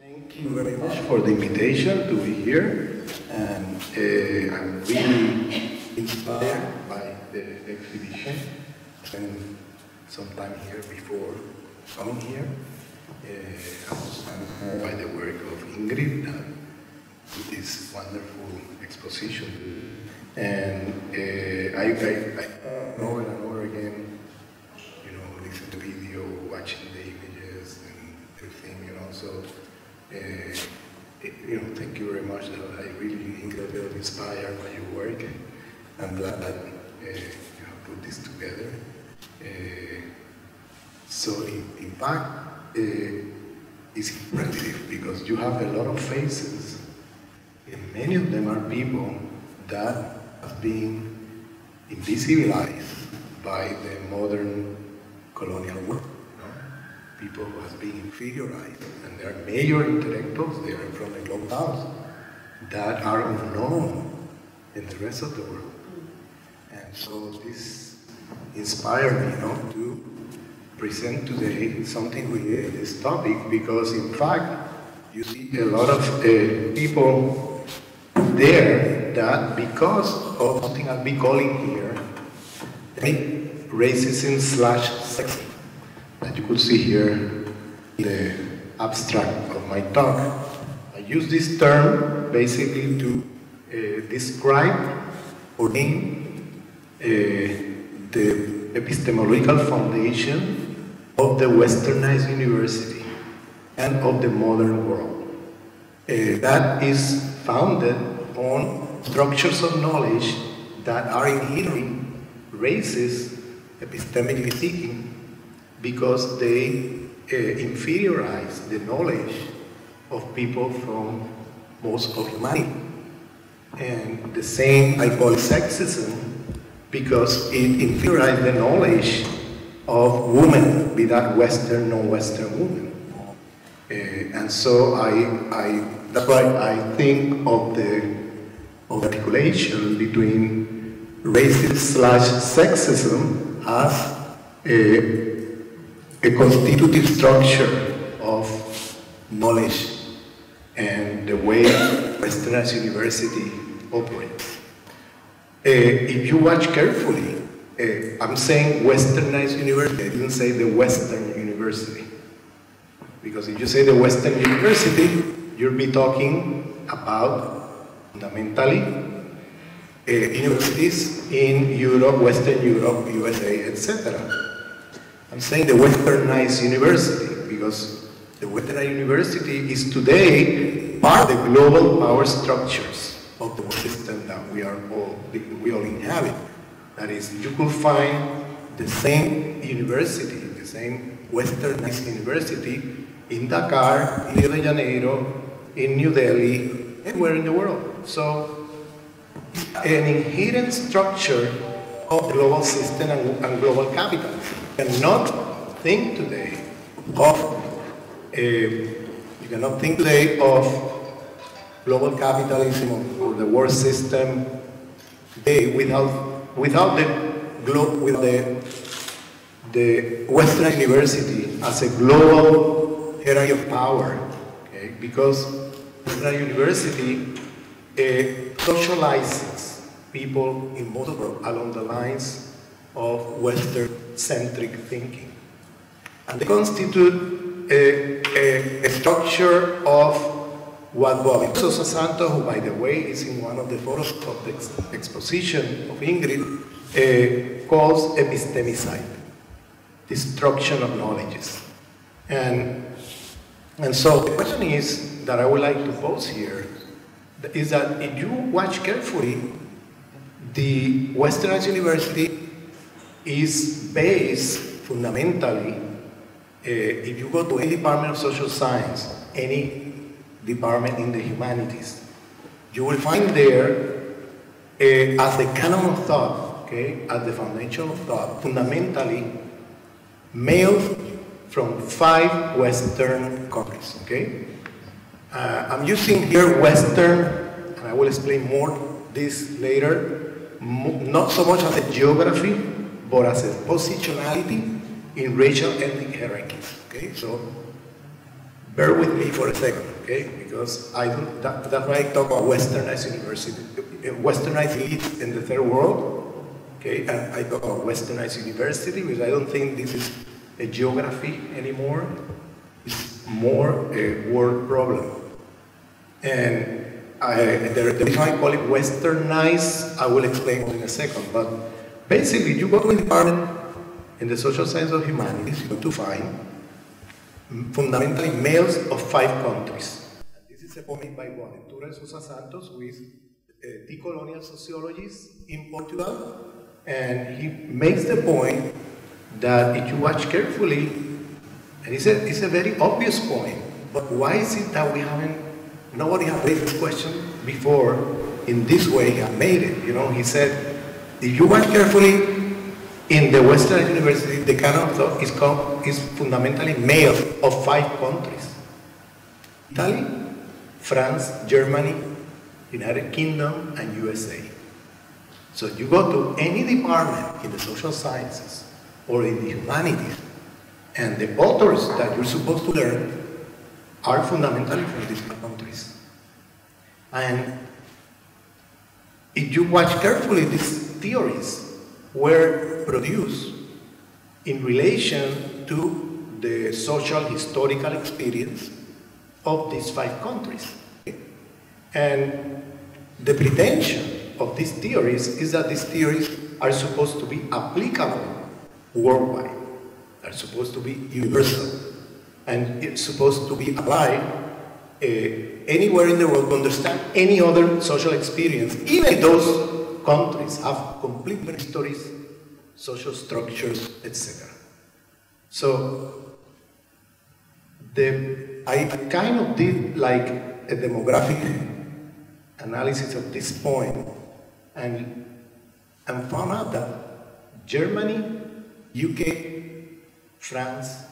Thank you very much for the invitation to be here, and I'm really inspired by the exhibition. I spent some time here before coming here. And by the work of Ingrid, with this wonderful exposition. And I over and over again, listen to video, watching the images and everything, So, thank you very much. I really incredibly inspired by your work. I'm glad that you have put this together. So, in fact, it's impressive because you have a lot of faces, and many of them are people that have been invisibilized by the modern colonial world. People who have been inferiorized, and there are major intellectuals there from the global south that are unknown in the rest of the world. And so this inspired me, to present today something with this topic, because in fact you see a lot of people there that, because of something I'll be calling here racism/sexism, that you could see here in the abstract of my talk. I use this term basically to describe or name the epistemological foundation of the Westernized University and of the modern world. That is founded on structures of knowledge that are inherently racist, epistemically speaking, because they inferiorize the knowledge of people from most of humanity. And the same, I call it sexism, because it inferiorizes the knowledge of women, be that Western, non-Western women. And so that's why I think of the articulation between racism/sexism as a constitutive structure of knowledge and the way Westernized University operates. If you watch carefully, I'm saying Westernized University, I didn't say the Western University. Because if you say the Western University, you'll be talking about fundamentally universities in Europe, Western Europe, USA, etc. I'm saying the Westernized University because the Westernized University is today part of the global power structures of the world system that we all inhabit. That is, you could find the same university, the same Westernized University in Dakar, in Rio de Janeiro, in New Delhi, anywhere in the world. So, an inherent structure of the global system and global capital. You cannot think today of global capitalism or the world system today without the Western University as a global hierarchy of power, okay? Because Western University socializes people in most of the world along the lines of Western-centric thinking. And they constitute a structure of what Bobby Sosa Santos, who by the way is in one of the photos of the exposition of Ingrid, calls epistemicide, destruction of knowledges. And so the question is that I would like to pose here is that if you watch carefully, the Westernized University is based fundamentally, if you go to any department of social science, any department in the humanities, you will find there as the canon of thought, okay, as the foundation of thought, fundamentally male from 5 Western countries, okay? I'm using here Western, and I will explain more this later, not so much as a geography, but as a positionality in racial ethnic hierarchies, okay? So bear with me for a second. okay? Because I don't, that's why I talk about Westernized University, Westernized elite in the third world, okay? And I talk about Westernized University because I don't think this is a geography anymore. It's more a word problem. And the reason I call it Westernized, I will explain in a second. But basically, you go to a department in the social science of humanities, you're going to find fundamentally males of 5 countries. And this is a poem made by Boaventura de Sousa Santos, who is a decolonial sociologist in Portugal. And he makes the point that if you watch carefully, and it's a very obvious point, but why is it that nobody has raised this question before in this way he has made it? You know, he said, if you watch carefully, in the Western University, the canon of thought is fundamentally male of 5 countries. Italy, France, Germany, United Kingdom, and USA. So you go to any department in the social sciences or in the humanities, and the authors that you're supposed to learn are fundamentally from these countries. And if you watch carefully, these theories were produced in relation to the social historical experience of these 5 countries. And the pretension of these theories is that these theories are supposed to be applicable worldwide. They're supposed to be universal. And it's supposed to be applied anywhere in the world to understand any other social experience, even if those countries have complete histories, social structures, etc. So I kind of did like a demographic analysis of this point and found out that Germany, UK, France,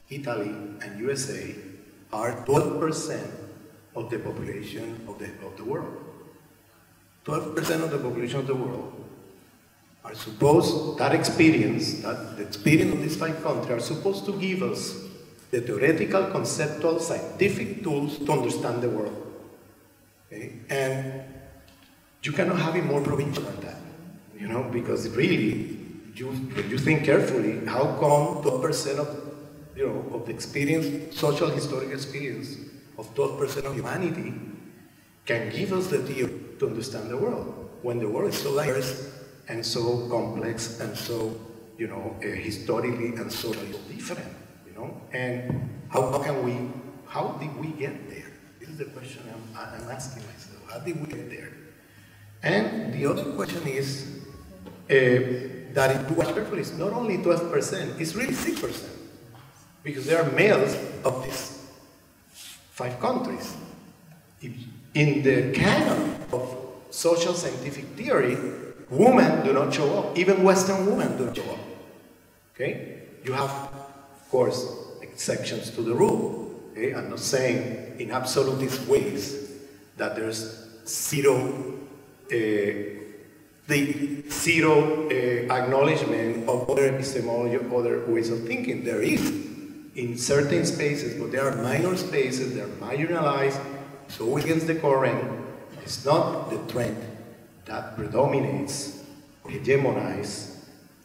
Italy, and USA are 12% of the population of the world. 12% of the population of the world are supposed, the experience of these 5 countries are supposed to give us the theoretical, conceptual, scientific tools to understand the world. Okay? And you cannot have it more provincial than that, you know, because really, when you think carefully, how come 12% of the experience, social historical experience of 12% of humanity can give us the theory to understand the world, when the world is so diverse and so complex and so, historically and socially different, And how did we get there? This is the question I'm asking myself. How did we get there? And the other question is that if you watch carefully, it's not only 12%, it's really 6%. Because there are males of these 5 countries. In the canon of social scientific theory, women do not show up. Even Western women don't show up. Okay? You have, of course, exceptions to the rule. Okay? I'm not saying in absolutist ways that there's zero acknowledgement of other epistemology, other ways of thinking. There is in certain spaces, but there are minor spaces, they're marginalized, so against the current. It's not the trend that predominates or hegemonizes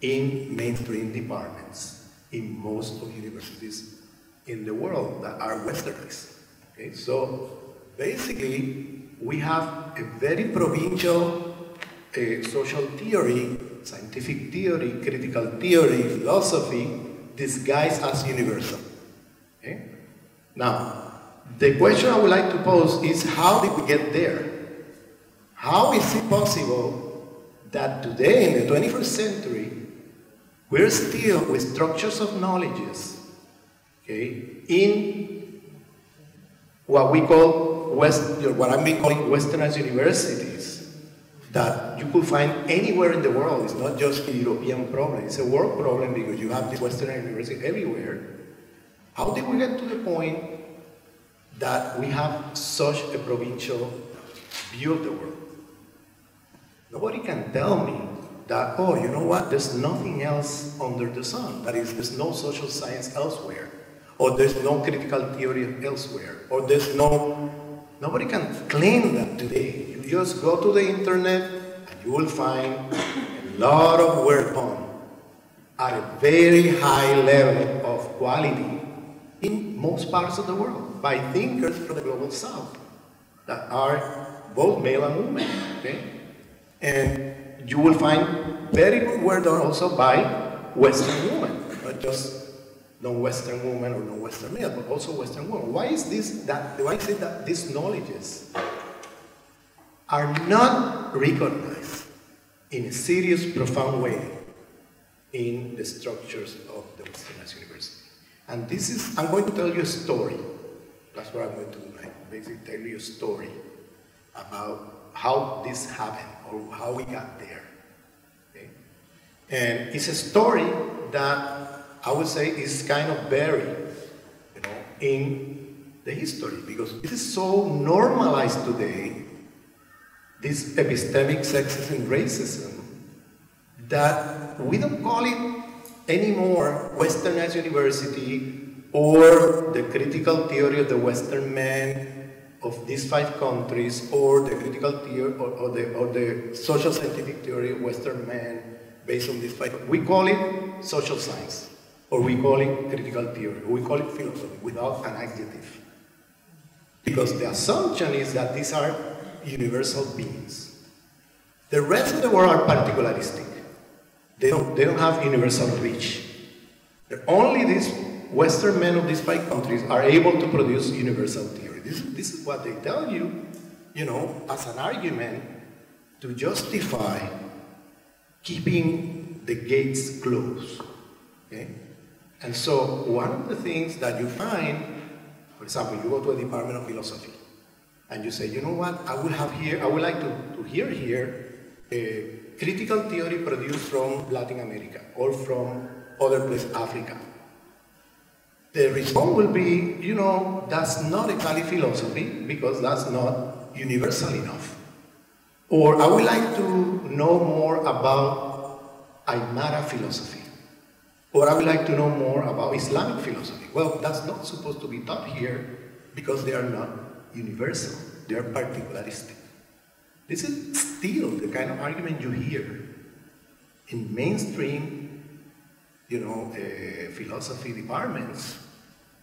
in mainstream departments in most of universities in the world that are westernized. Okay? So basically, we have a very provincial social theory, scientific theory, critical theory, philosophy, disguised as universal. Okay? Now, the question I would like to pose is, how did we get there? How is it possible that today, in the 21st century, we're still with structures of knowledges, okay, in what we call what I've been calling Westernized universities, that you could find anywhere in the world. It's not just a European problem, it's a world problem because you have this Western university everywhere. How did we get to the point that we have such a provincial view of the world? Nobody can tell me that, there's nothing else under the sun. That is, there's no social science elsewhere. or there's no critical theory elsewhere, or there's nobody can claim that today. You just go to the internet and you will find a lot of work done at a very high level of quality in most parts of the world by thinkers from the global south that are both male and women, okay? And you will find very good work done also by Western women, not just non-Western women or non-Western male, but also Western women. Why is it that these knowledges are not recognized in a serious, profound way in the structures of the Westernized University? And this is, I'm going to tell you a story. That's what I'm going to do now. Basically tell you a story about how this happened or how we got there. Okay? And it's a story that I would say is kind of buried, you know, in the history, because it is so normalized today, this epistemic sexism, racism, that we don't call it anymore Westernized University or the critical theory of the Western man of these 5 countries, or the critical theory or the social scientific theory of Western man based on these 5. We call it social science, or we call it critical theory, or we call it philosophy without an adjective. Because the assumption is that these are universal beings. The rest of the world are particularistic. They don't have universal reach. Only these Western men of these 5 countries are able to produce universal theory. This is what they tell you, you know, as an argument to justify keeping the gates closed. Okay? And so one of the things that you find, for example, you go to a department of philosophy and you say, you know what, I would like to hear here a critical theory produced from Latin America or from other places, Africa. The response will be, you know, that's not exactly philosophy because that's not universal enough. Or I would like to know more about Aymara philosophy. Or I would like to know more about Islamic philosophy. Well, that's not supposed to be taught here because they are not universal. They are particularistic. This is still the kind of argument you hear in mainstream, you know, philosophy departments.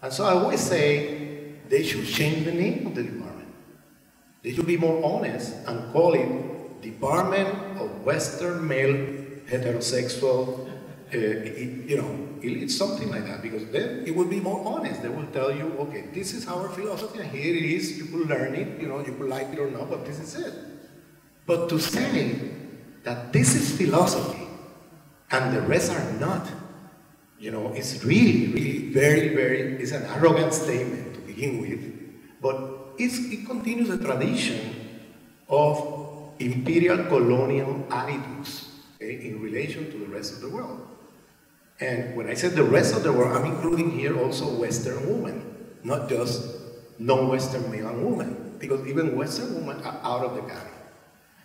And so I always say they should change the name of the department. They should be more honest and call it Department of Western Male Heterosexual, you know, it's something like that, because then it will be more honest. They will tell you, okay, this is our philosophy and here it is, you could learn it, you know, you could like it or not, but this is it. But to say that this is philosophy and the rest are not, you know, it's really it's an arrogant statement to begin with, but it continues a tradition of imperial colonial attitudes, okay, in relation to the rest of the world. And when I said the rest of the world, I'm including here also Western women, not just non-Western male and women, because even Western women are out of the game.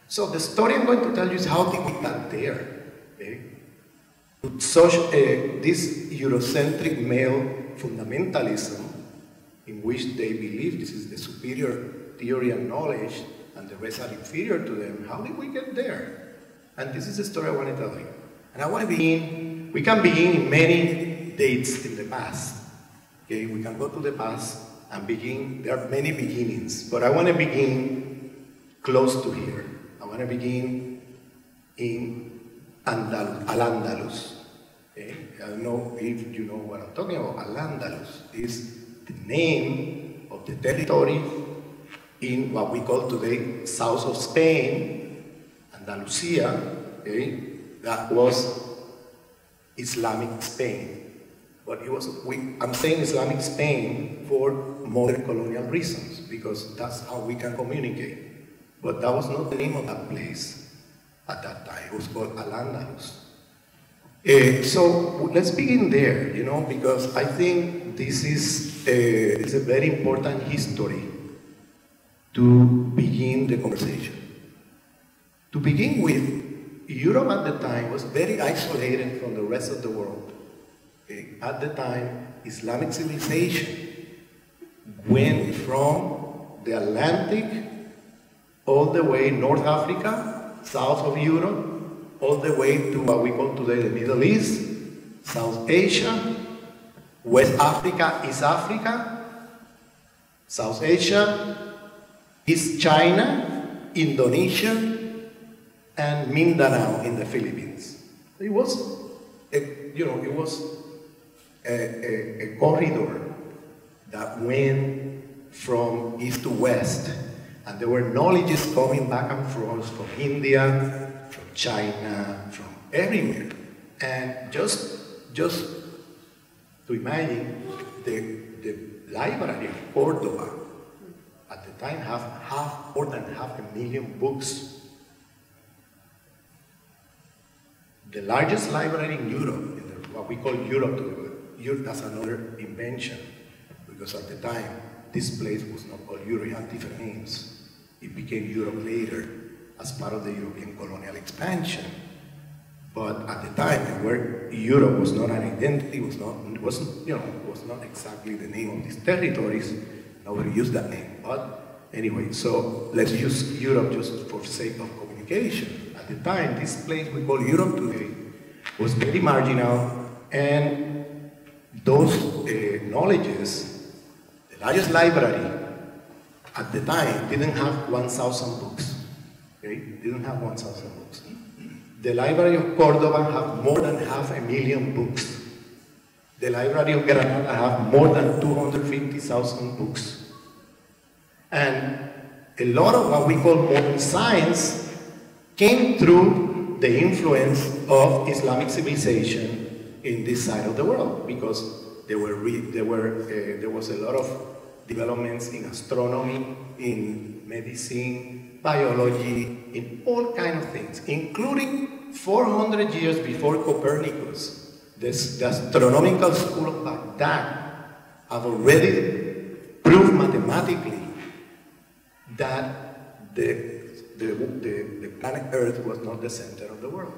So the story I'm going to tell you is how did we get there, okay? This Eurocentric male fundamentalism, in which they believe this is the superior theory and knowledge, and the rest are inferior to them, how did we get there? And this is the story I want to tell you. And I want to begin, we can begin in many dates in the past. Okay, we can go to the past and begin, there are many beginnings, but I want to begin close to here. I want to begin in Al-Andalus. Okay? I don't know if you know what I'm talking about. Al-Andalus is the name of the territory in what we call today south of Spain, Andalusia, okay? That was Islamic Spain. But it was, I'm saying Islamic Spain for modern colonial reasons, because that's how we can communicate. But that was not the name of that place at that time. It was called Al-Andalus. So let's begin there, you know, because I think this is a very important history to begin the conversation. To begin with, Europe at the time was very isolated from the rest of the world. Okay? At the time, Islamic civilization went from the Atlantic all the way North Africa, south of Europe, all the way to what we call today the Middle East, South Asia, West Africa, East Africa, South Asia, East China, Indonesia, and Mindanao in the Philippines. It was, a corridor that went from east to west, and there were knowledges coming back and forth from India, from China, from everywhere. And just to imagine, the library of Cordoba at the time have more than 500,000 books. The largest library in Europe, what we call Europe today, that's another invention, because at the time, this place was not called Europe, it had different names. It became Europe later as part of the European colonial expansion. But at the time, the word Europe was not an identity, was not exactly the name of these territories. Nobody used that name. But anyway, so let's use Europe just for sake of communication. At the time, this place we call Europe today was very marginal, and those knowledges, the largest library at the time didn't have 1,000 books. Okay? Didn't have 1,000 books. The Library of Cordoba have more than 500,000 books. The Library of Granada have more than 250,000 books. And a lot of what we call modern science came through the influence of Islamic civilization in this side of the world, because there was a lot of developments in astronomy, in medicine, biology, in all kinds of things, including 400 years before Copernicus. The astronomical school of Baghdad have already proved mathematically that the planet Earth was not the center of the world.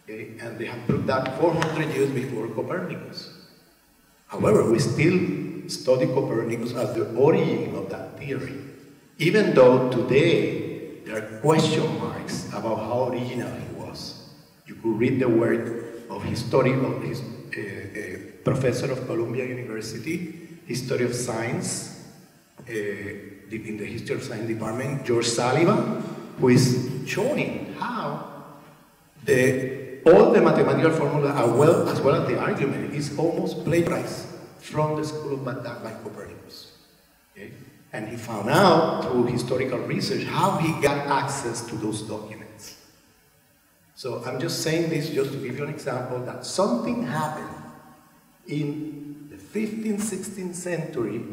Okay? And they have proved that 400 years before Copernicus. However, we still study Copernicus as the origin of that theory, even though today there are question marks about how original he was. You could read the work of his professor of Columbia University, History of Science, in the History of Science department, George Sullivan, who is showing how all the mathematical formula, as well as the argument, is almost plagiarized from the School of Baghdad by Copernicus. Okay? And he found out through historical research how he got access to those documents. So I'm just saying this just to give you an example that something happened in the 15th, 16th century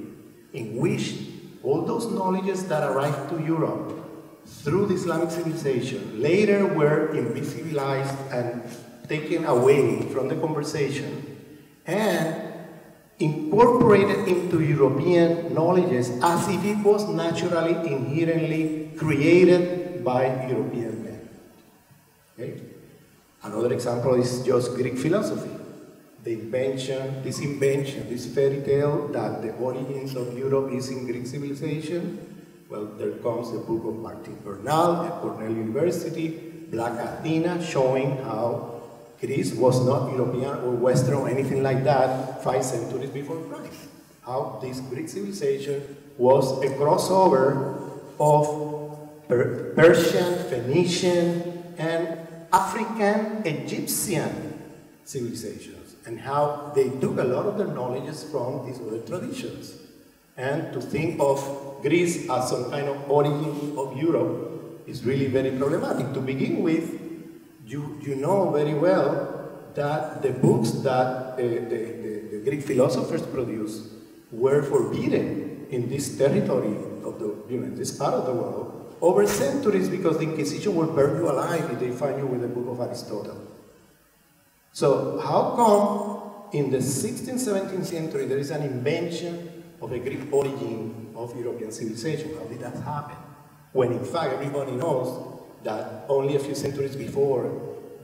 in which all those knowledges that arrived to Europe through the Islamic civilization later were invisibilized and taken away from the conversation and incorporated into European knowledges as if it was naturally, inherently created by European men. Okay? Another example is just Greek philosophy. This fairy tale that the origins of Europe is in Greek civilization. Well, there comes the book of Martin Bernal at Cornell University, Black Athena, showing how Greece was not European or Western or anything like that 5 centuries before Christ. How this Greek civilization was a crossover of Persian, Phoenician, and African, Egyptian civilizations, and how they took a lot of their knowledges from these other traditions. And to think of Greece as some kind of origin of Europe is really very problematic. To begin with, you know very well that the books that the Greek philosophers produced were forbidden in this territory of this part of the world over centuries, because the Inquisition will burn you alive if they find you with the book of Aristotle. So how come in the 16th, 17th century there is an invention of a Greek origin of European civilization? How did that happen? When in fact everybody knows that only a few centuries before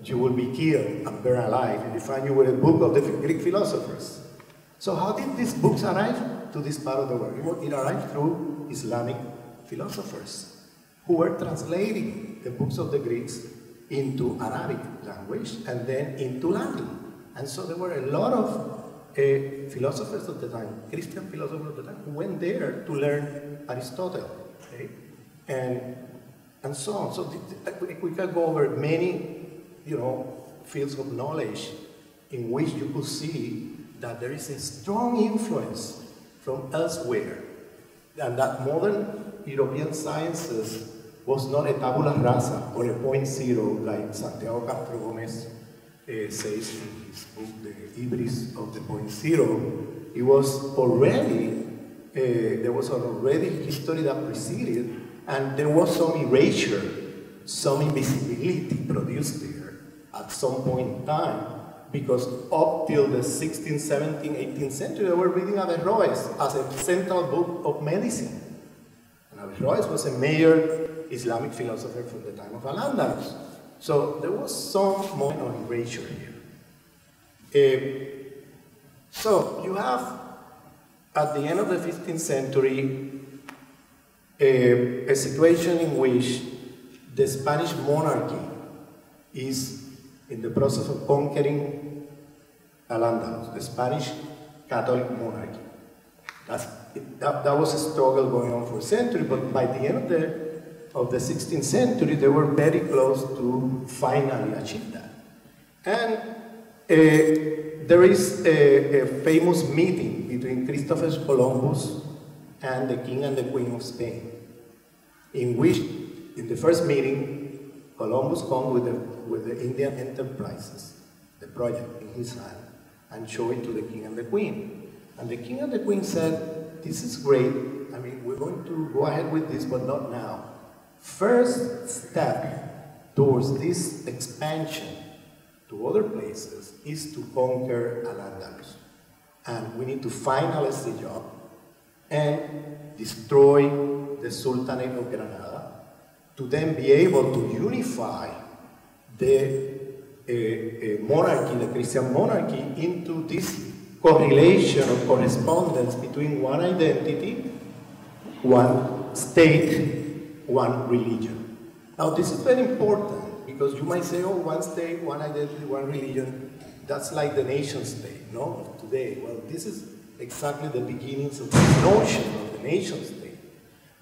you will be killed and burned alive if they find you with a book of the Greek philosophers. So how did these books arrive to this part of the world? It arrived through Islamic philosophers who were translating the books of the Greeks into Arabic language and then into Latin. And so there were a lot of philosophers of the time, Christian philosophers of the time, who went there to learn Aristotle, okay? And so on. So we can go over many, fields of knowledge in which you could see that there is a strong influence from elsewhere, and that modern European sciences was not a tabula rasa or a point zero like Santiago Castro Gomez says in his book, The Hybris of the Point Zero. It was already, there was already history that preceded, and there was some erasure, some invisibility produced there at some point in time, because up till the 16th, 17th, 18th century, they were reading Averroes as a central book of medicine. And Averroes was a major Islamic philosopher from the time of Al-Andalus. So there was some moment of erasure here. So you have, at the end of the 15th century, a situation in which the Spanish monarchy is in the process of conquering Al-Andalus, the Spanish Catholic monarchy. That was a struggle going on for a century, but by the end of the 16th century, they were very close to finally achieve that. And there is a famous meeting between Christopher Columbus and the King and the Queen of Spain, in which, in the first meeting, Columbus comes with the Indian enterprises, the project in his hand, and show it to the King and the Queen. And the King and the Queen said, this is great, I mean, we're going to go ahead with this, but not now. First step towards this expansion to other places is to conquer Al-Andalus. And we need to finalize the job and destroy the Sultanate of Granada to then be able to unify the monarchy, the Christian monarchy, into this correlation or correspondence between one identity, one state, one religion. Now this is very important because you might say, oh, one state, one identity, one religion, that's like the nation state, no, of today. Well, this is exactly the beginnings of this notion of the nation state.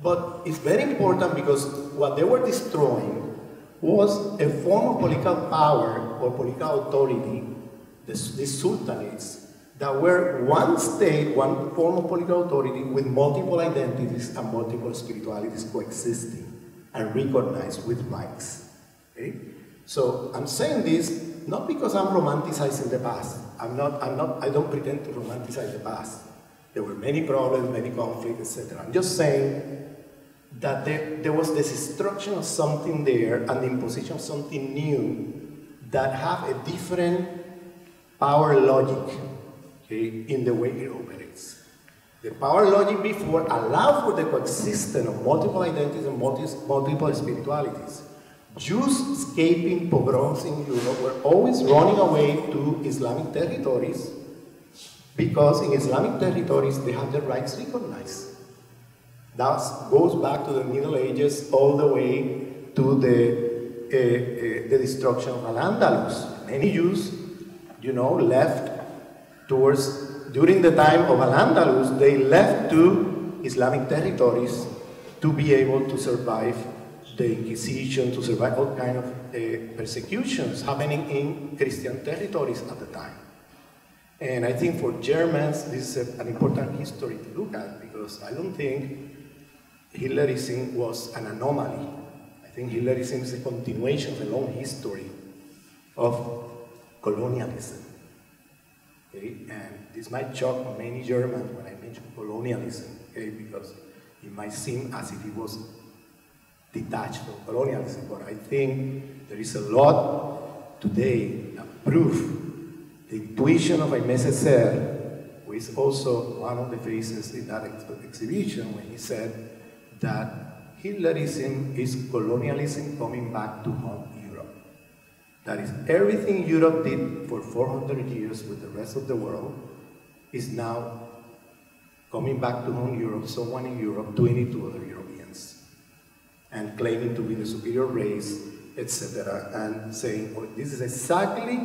But it's very important because what they were destroying was a form of political power or political authority, these sultanates, that were one state, one form of political authority with multiple identities and multiple spiritualities coexisting and recognized with rights. Okay? So I'm saying this not because I'm romanticizing the past. I don't pretend to romanticize the past. There were many problems, many conflicts, etc. I'm just saying that there was this destruction of something there and the imposition of something new that have a different power logic, okay, in the way it operates. The power logic before allowed for the coexistence of multiple identities and multiple spiritualities. Jews escaping pogroms in Europe were always running away to Islamic territories because in Islamic territories they have their rights recognized. That goes back to the Middle Ages all the way to the destruction of Al-Andalus. Many Jews, left during the time of Al-Andalus, they left to Islamic territories to be able to survive the Inquisition, to survive all kinds of persecutions happening in Christian territories at the time. And I think for Germans, this is an important history to look at because I don't think Hitlerism was an anomaly. I think Hitlerism is a continuation of a long history of colonialism. Okay? And this might shock many Germans when I mention colonialism, okay? Because it might seem as if it was detached from colonialism, but I think there is a lot today that prove the intuition of Aimé Césaire, who is also one of the faces in that exhibition, when he said that Hitlerism is colonialism coming back to haunt Europe. That is, everything Europe did for 400 years with the rest of the world is now coming back to home Europe, someone in Europe doing it to other Europeans, and claiming to be the superior race, etc., and saying, oh, this is exactly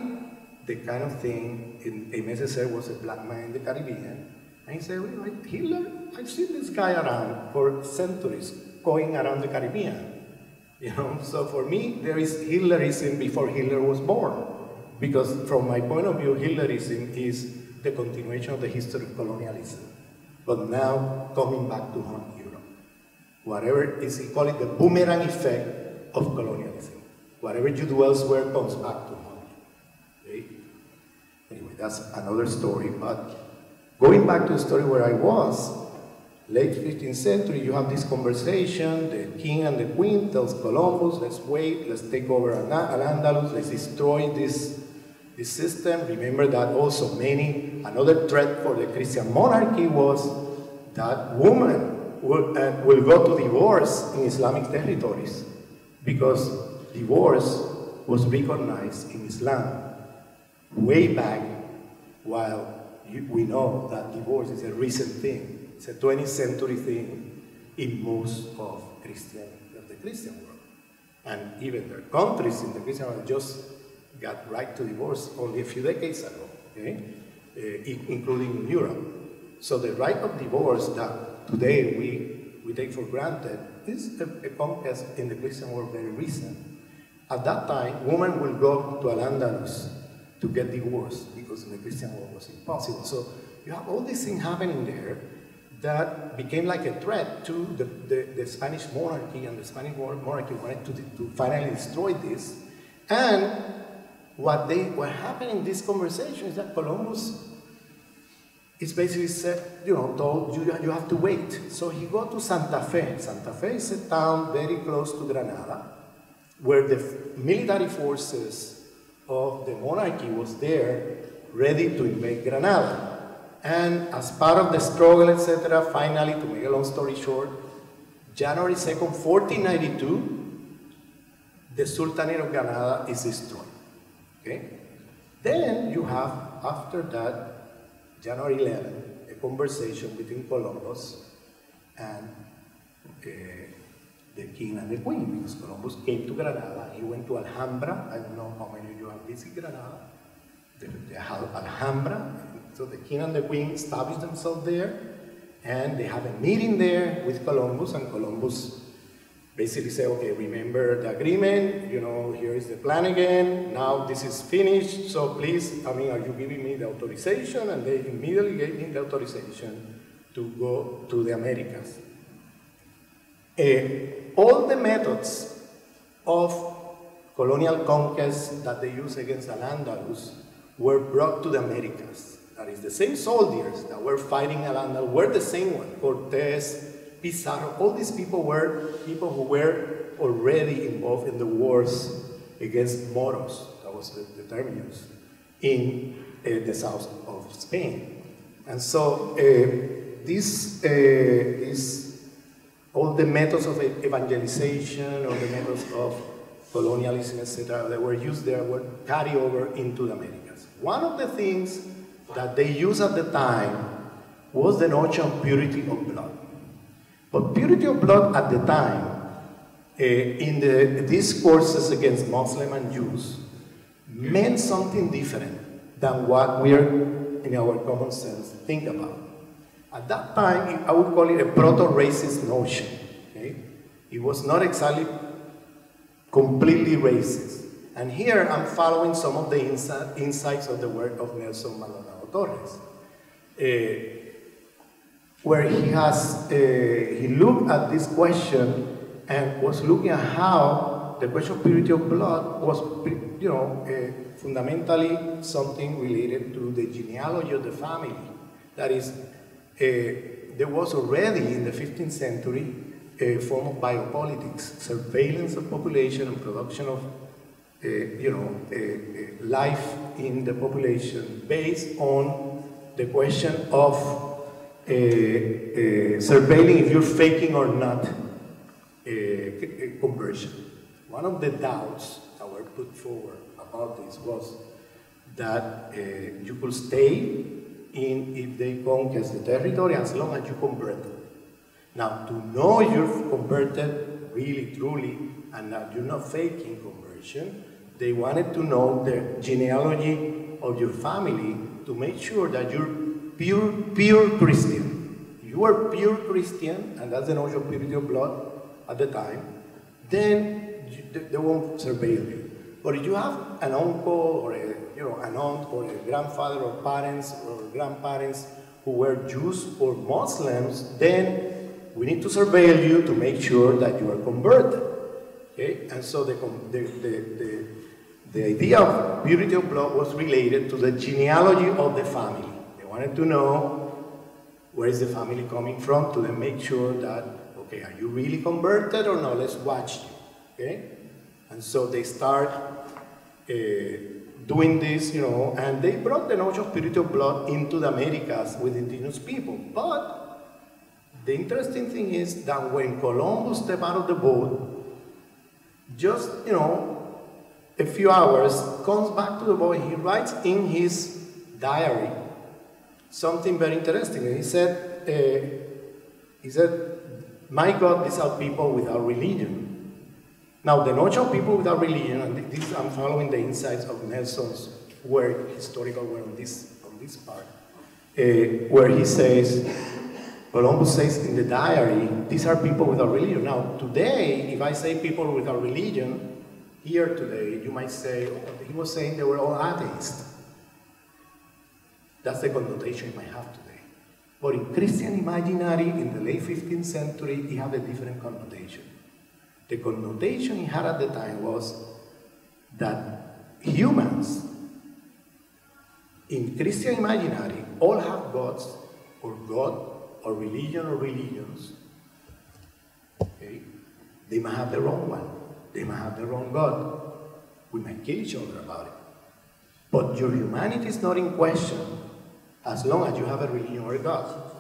the kind of thing. Necessary was a black man in the Caribbean, and he said, well, Hitler, I've seen this guy around for centuries, going around the Caribbean. You know, so for me, there is Hitlerism before Hitler was born, because from my point of view, Hitlerism is the continuation of the history of colonialism, but now coming back to home Europe. Whatever is, he call it the boomerang effect of colonialism. Whatever you do elsewhere comes back to home. Okay? Anyway, that's another story, but going back to the story where I was, late 15th century, you have this conversation, the king and the queen tells Columbus, let's wait, let's take over Al-Andalus, let's destroy this system. Remember that also another threat for the Christian monarchy was that women will go to divorce in Islamic territories, because divorce was recognized in Islam way back, while we know that divorce is a recent thing. It's a 20th century thing in most of the Christian world. And even their countries in the Christian world just got right to divorce only a few decades ago, okay? Including Europe. So the right of divorce that today we take for granted is a conquest in the Christian world very recent. At that time, women will go to Al-Andalus to get divorced, because in the Christian world it was impossible. So you have all these things happening there that became like a threat to the Spanish monarchy, and the Spanish monarchy wanted to finally destroy this. And what happened in this conversation is that Columbus is basically said, told you have to wait. So he go to Santa Fe. Santa Fe is a town very close to Granada, where the military forces of the monarchy was there, ready to invade Granada. And as part of the struggle, etc., finally, to make a long story short, January 2nd, 1492, the Sultanate of Granada is destroyed. Okay? Then you have, after that, January 11th, a conversation between Columbus and the king and the queen, because Columbus came to Granada. He went to Alhambra. I don't know how many of you have visited Granada. The Alhambra. So the king and the queen established themselves there, and they have a meeting there with Columbus, and Columbus basically said, okay, remember the agreement, here is the plan again, now this is finished, so please, are you giving me the authorization? And they immediately gave him the authorization to go to the Americas. All the methods of colonial conquest that they used against Al-Andalus were brought to the Americas. That is, the same soldiers that were fighting Al-Andalus were the same one. Cortés, Pizarro, all these people were people who were already involved in the wars against Moros, that was the term used, in the south of Spain. And so this is all the methods of evangelization, or the methods of colonialism, etc., that were used there were carried over into the Americas. One of the things that they used at the time was the notion of purity of blood. But purity of blood at the time, in the discourses against Muslims and Jews, meant something different than what we are, in our common sense, think about. At that time, I would call it a proto-racist notion. Okay? It was not exactly completely racist. And here I'm following some of the insights of the work of Nelson Maldonado Torres, where he looked at this question and was looking at how the question of purity of blood was, fundamentally something related to the genealogy of the family. That is, there was already in the 15th century a form of biopolitics, surveillance of population and production of life in the population based on the question of surveilling if you're faking or not a conversion. One of the doubts that were put forward about this was that you could stay in if they conquest the territory as long as you convert them. Now, to know you've converted really, truly, and that you're not faking conversion, they wanted to know the genealogy of your family to make sure that you're pure Christian. If you are pure Christian, and that's the notion of purity of blood at the time, then they won't surveil you. But if you have an uncle or an aunt or a grandfather or parents or grandparents who were Jews or Muslims, then we need to surveil you to make sure that you are converted. Okay? And so the idea of purity of blood was related to the genealogy of the family. They wanted to know where is the family coming from to then make sure that, okay, are you really converted or no? Let's watch you. Okay? And so they start doing this, and they brought the notion of purity of blood into the Americas with indigenous people. But the interesting thing is that when Columbus stepped out of the boat, just, a few hours, comes back to the boat, he writes in his diary something very interesting. And he said, my God, these are people without religion. Now, the notion of people without religion, and this, I'm following the insights of Nelson's work, historical work on this part, where he says, Columbus says in the diary, these are people without religion. Now, today, if I say people without religion, here today, you might say, oh, he was saying they were all atheists. That's the connotation you might have today. But in Christian imaginary, in the late 15th century, it had a different connotation. The connotation he had at the time was that humans in Christian imaginary all have gods, or God, or religion, or religions. Okay? They might have the wrong one. They might have the wrong God. We might kill each other about it. But your humanity is not in question as long as you have a religion or a God.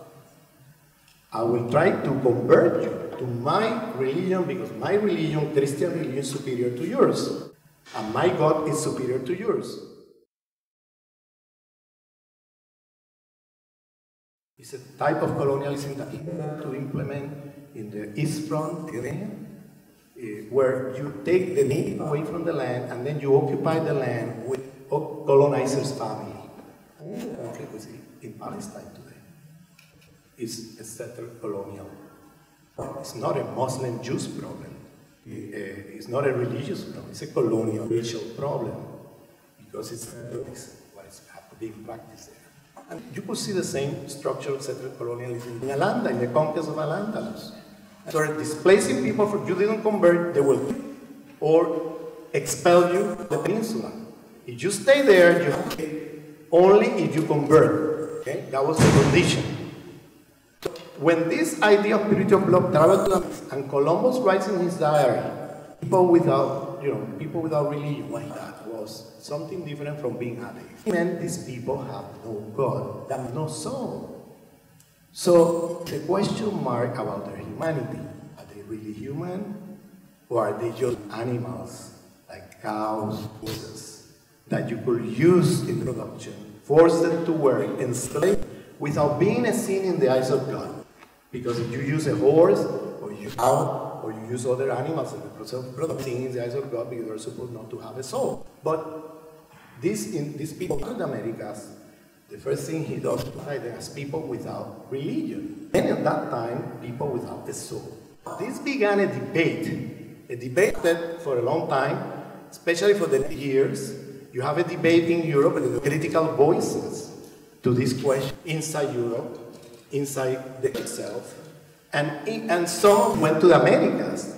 I will try to convert you to my religion because my religion, Christian religion, is superior to yours. And my God is superior to yours. It's a type of colonialism that he had to implement in the East Front area, where you take the native away from the land and then you occupy the land with a colonizer's family. The conflict we see in Palestine today is a settled colonial. It's not a Muslim-Jews problem. It's not a religious problem. It's a colonial racial problem because it's what is being practiced there. And you could see the same structure of settled colonialism in Alanda, in the conquest of Al-Andalus. So displacing people for you didn't convert, they will or expel you from the peninsula. If you stay there, you have to pay only if you convert. Okay? That was the condition. When this idea of purity of blood traveled to the and Columbus writes in his diary, people without religion, what that was something different from being atheist. It meant these people have no God, they have no soul. So the question mark about their humanity, are they really human? Or are they just animals, like cows, horses, that you could use in production, force them to work, enslave, without being a sin in the eyes of God? Because if you use a horse, or you cow, or you use other animals in the process of production in the eyes of God, because they're supposed not to have a soul. But these people in the Americas, the first thing he does is hide them as people without religion. And at that time, people without a soul. This began a debate that for a long time, especially for the next years, you have a debate in Europe and the critical voices to this question inside Europe, inside itself, and some went to the Americas,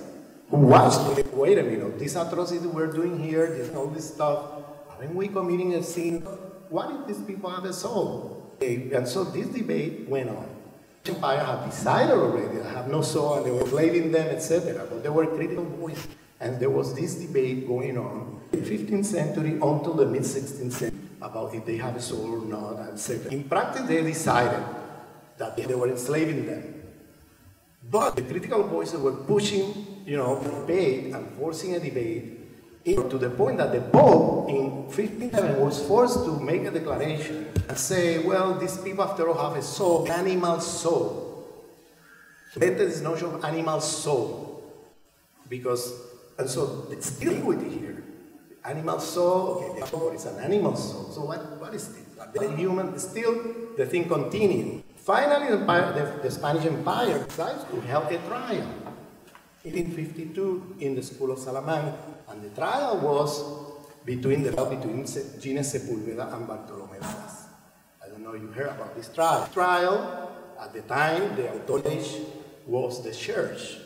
who watched it. Wait a minute, these atrocities we're doing here, all this stuff, aren't we committing a sin? What if these people have a soul? And so this debate went on. The empire had decided already they have no soul and they were enslaving them, etc. But there were critical voices, and there was this debate going on in the 15th century until the mid-16th century about if they have a soul or not, etc. In practice, they decided that they were enslaving them. But the critical voices were pushing, debate and forcing a debate To the point that the Pope in 1511 was forced to make a declaration and say, well, these people after all have a soul, an animal soul. So this notion of animal soul, because, and so it's still equity here. Animal soul, okay, what is an animal soul? So what is this? The human, still the thing continued. Finally, the Spanish Empire decides to hold a trial. 1852 in the school of Salamanca, and the trial was between Gines Sepúlveda and Bartolomé Diaz. I don't know if you heard about this trial. Trial, at the time, the authority was the church.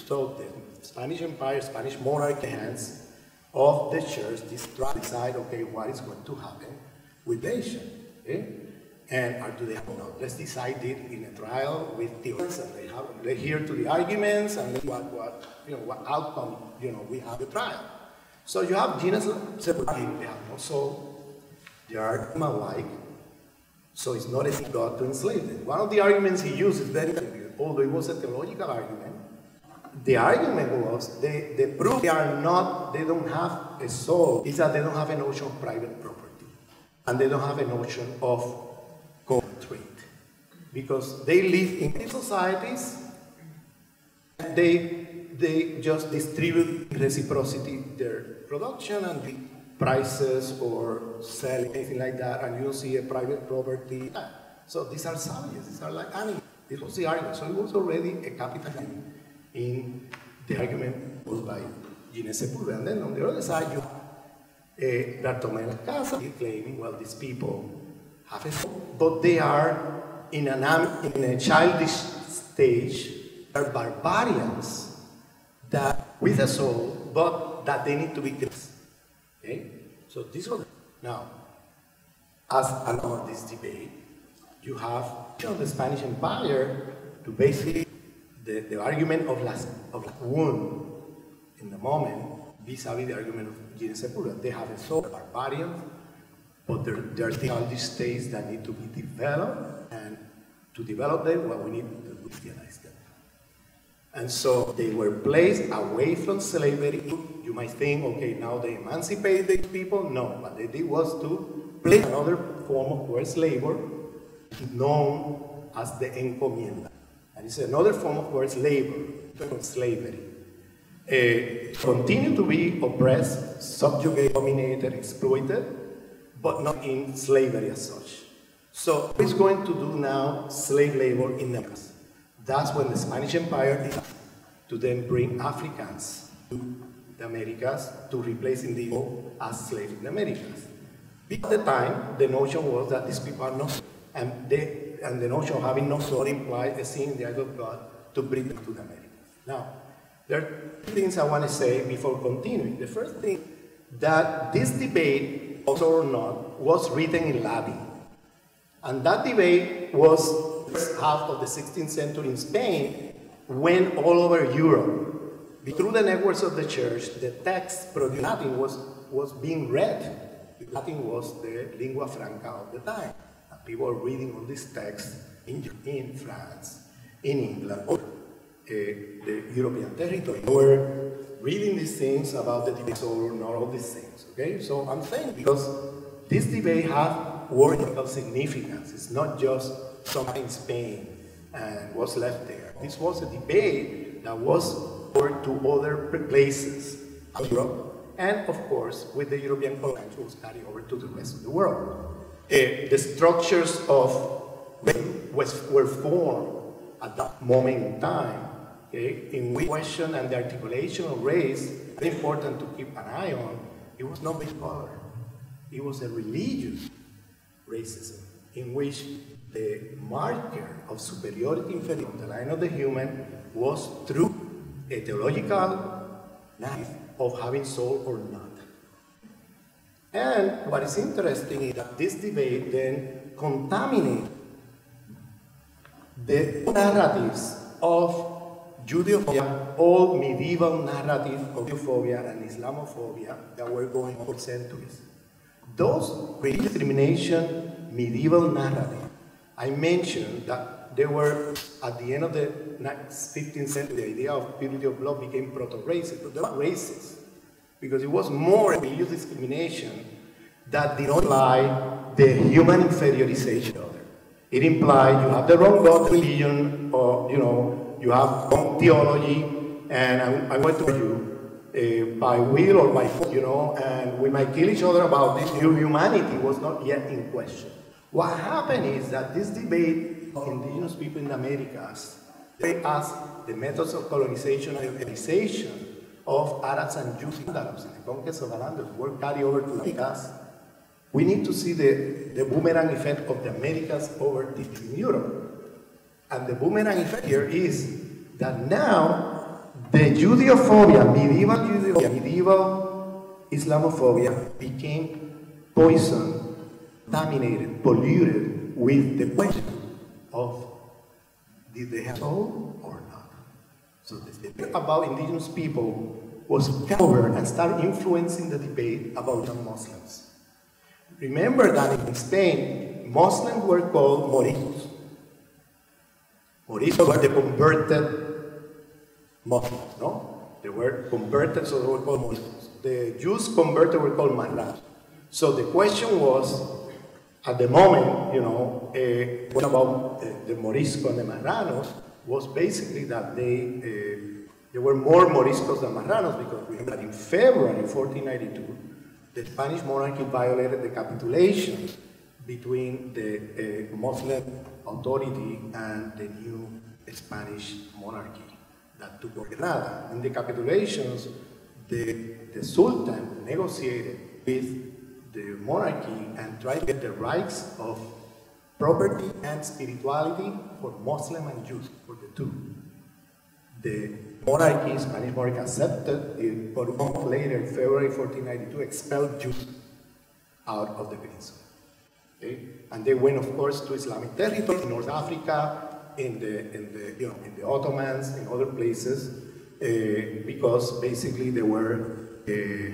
So the Spanish Empire, Spanish monarchy hands of the church, this trial decide, okay, what is going to happen with the nation, okay? And do they have no? Let's decide it in a trial with theorists, and they hear to the arguments, and then what outcome we have the trial. So you have Gines Sepúlveda, they have no soul, they are animal-like, so it's not a God to enslave them. One of the arguments he used is very good, although it was a theological argument. The argument was the proof they don't have a soul is that they don't have a notion of private property, and they don't have a notion of trade, because they live in societies, and they just distribute reciprocity their production and the prices or selling anything like that, and you don't see a private property. So these are savages, these are like animals. This was the argument. So it was already a capitalism in the argument was by Gines Sepúlveda. And then on the other side you have Bartolomé Casa claiming, well, these people have a soul, but they are in a childish stage. They're barbarians that with a soul, but that they need to be killed. Okay? So this was now, as another of this debate, you have the Spanish Empire to basically the argument of la wound in the moment vis-a-vis the argument of Gines Sepúlveda. They have a soul, barbarians, but there are theology states that need to be developed, and to develop them, well, we need to Christianize them. And so they were placed away from slavery. You might think, okay, now they emancipated these people. No, what they did was to place another form of forced labor known as the encomienda. And it's another form of forced labor, from slavery. Continue to be oppressed, subjugated, dominated, exploited, but not in slavery as such. So what is going to do now slave labor in the Americas? That's when the Spanish Empire decided to then bring Africans to the Americas to replace individuals as slaves in the Americas. At the time, the notion was that these people are not, and the notion of having no soul implied a sin in the eyes of God to bring them to the Americas. Now, there are two things I want to say before continuing. The first thing, that this debate, also or not, was written in Latin. And that debate was the first half of the 16th century in Spain, went all over Europe. Through the networks of the church, the text produced in Latin was being read. Latin was the lingua franca of the time. And people were reading all these texts in France, in England, or the European territory. They were reading these things about the debate or not all these things. Okay? So I'm saying because this debate has world significance. It's not just something in Spain and was left there. This was a debate that was forward to other places of Europe, and of course with the European colonials was carried over to the rest of the world. The structures of were formed at that moment in time, okay, in which question and the articulation of race is important to keep an eye on. It was not based color. It was a religious racism in which the marker of superiority inferiority on the line of the human was through a theological knife of having soul or not. And what is interesting is that this debate then contaminated the narratives of Judeophobia, all medieval narrative of Judeophobia and Islamophobia that were going on for centuries. Those religious discrimination medieval narrative, I mentioned that there were, at the end of the 15th century, the idea of purity of blood became proto-racist, but they were racist. because it was more religious discrimination that did not imply the human inferiorization of the other. It implied you have the wrong God religion, or you have wrong theology, and I want to you by will or by force, and we might kill each other about this. Your humanity was not yet in question. What happened is that this debate of indigenous people in the Americas, they asked the methods of colonization and urbanization of Arabs and Jews in the conquest of the land were carried over to the Americas. We need to see the boomerang effect of the Americas over in Europe. And the boomerang effect here is that now the Judeophobia, medieval Islamophobia became poisoned, contaminated, polluted with the question of did they have soul or not? So the debate about indigenous people was covered and started influencing the debate about Muslims. Remember that in Spain, Muslims were called Moriscos. Moriscos were the converted Muslims, no? They were converted, so they were called Moriscos. The Jews converted were called Marranos. So the question was, at the moment, what about the Moriscos and the Marranos, was basically that they were more Moriscos than Marranos, because remember that in February 1492, the Spanish monarchy violated the capitulation between the Muslim authority and the new Spanish monarchy that took over Granada. In the capitulations, the Sultan negotiated with the monarchy and tried to get the rights of property and spirituality for Muslim and Jews, for the two. The monarchy, Spanish monarchy, accepted it, but 1 month later, February 1492, expelled Jews out of the peninsula. Okay? And they went, of course, to Islamic territory in North Africa, in the Ottomans, in other places, because basically they were, they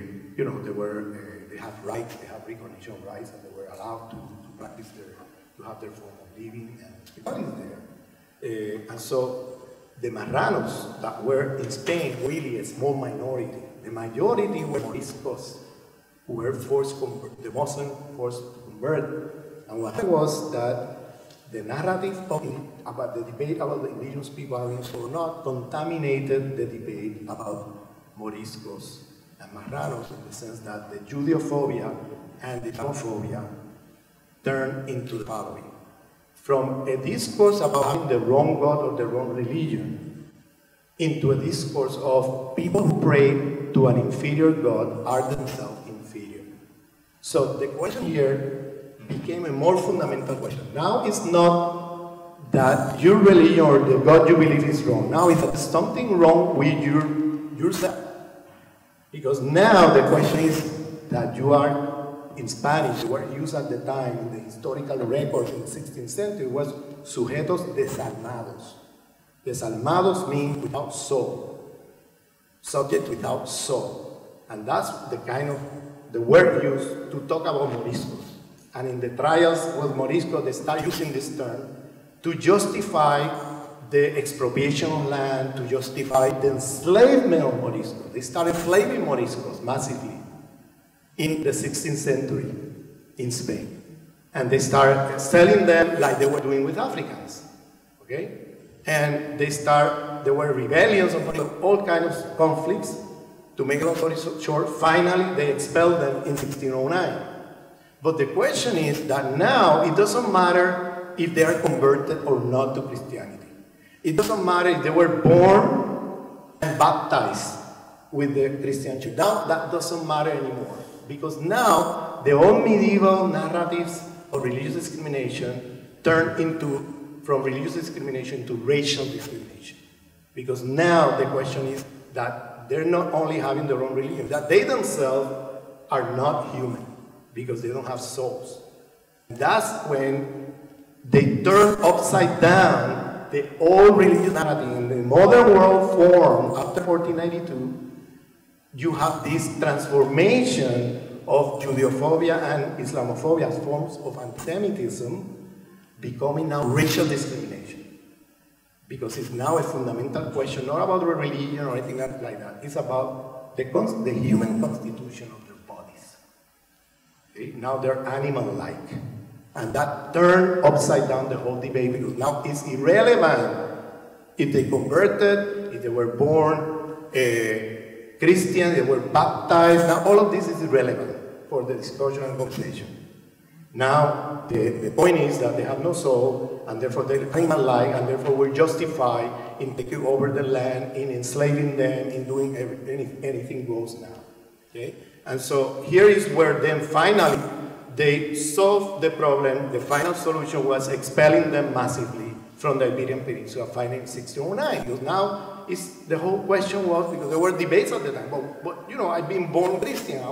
have rights, they have recognition rights, and they were allowed to practice to have their form of living and spirituality there. And so the Marranos that were in Spain, really a small minority. The majority were Moriscos, who were the Muslims forced to convert. And what happened was that the narrative about the debate about the indigenous people or not contaminated the debate about Moriscos and Marranos, in the sense that the Judeophobia and the Islamophobia turned into the following. From a discourse about having the wrong God or the wrong religion into a discourse of people who pray to an inferior God are themselves inferior. So the question here became a more fundamental question. Now it's not that your religion or the God you believe is wrong. Now it's that something wrong with yourself. Because now the question is that you are, in Spanish, the word used at the time in the historical records in the 16th century was sujetos desalmados. Desalmados means without soul, subject without soul. And that's the word used to talk about Moriscos. And in the trials with Moriscos, they start using this term to justify the expropriation of land, to justify the enslavement of Moriscos. They started enslaving Moriscos massively in the 16th century in Spain. And they started selling them like they were doing with Africans, okay? And there were rebellions, all kinds of conflicts. To make a long story short, finally they expelled them in 1609. But the question is that now it doesn't matter if they are converted or not to Christianity. It doesn't matter if they were born and baptized with the Christian church. Now that doesn't matter anymore. Because now the old medieval narratives of religious discrimination turn from religious discrimination to racial discrimination. Because now the question is that they're not only having their own religion, that they themselves are not human because they don't have souls. That's when they turn upside down the old religious narrative. In the modern world form after 1492, you have this transformation of Judeophobia and Islamophobia as forms of anti-Semitism becoming now racial discrimination. Because it's now a fundamental question, not about religion or anything like that. It's about the human constitution of their bodies. Okay? Now they're animal-like. And that turned upside down the whole debate, because now it's irrelevant if they converted, if they were born Christian, they were baptized. Now all of this is irrelevant for the discussion and conversation. Now the point is that they have no soul, and therefore they're animal-like, and therefore we're justified in taking over the land, in enslaving them, in doing anything goes now. Okay? And so here is where then finally they solved the problem. The final solution was expelling them massively from the Iberian Peninsula, finally in 1609. Because now the whole question was, because there were debates at the time, but you know, I've been born Christian.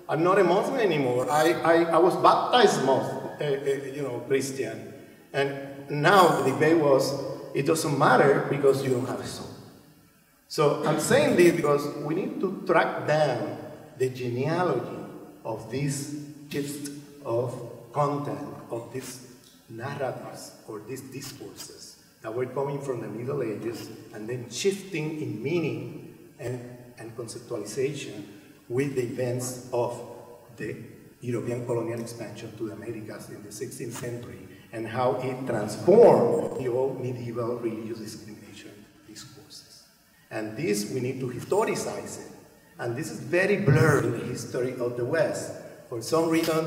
I'm not a Muslim anymore. I was baptized Christian. And now the debate was, it doesn't matter because you don't have a soul. So I'm saying this because we need to track down the genealogy of this shift of content, of these narratives or these discourses that were coming from the Middle Ages and then shifting in meaning and conceptualization with the events of the European colonial expansion to the Americas in the 16th century, and how it transformed the old medieval religious discrimination discourses. And this, we need to historicize it. And this is very blurred in the history of the West. For some reason,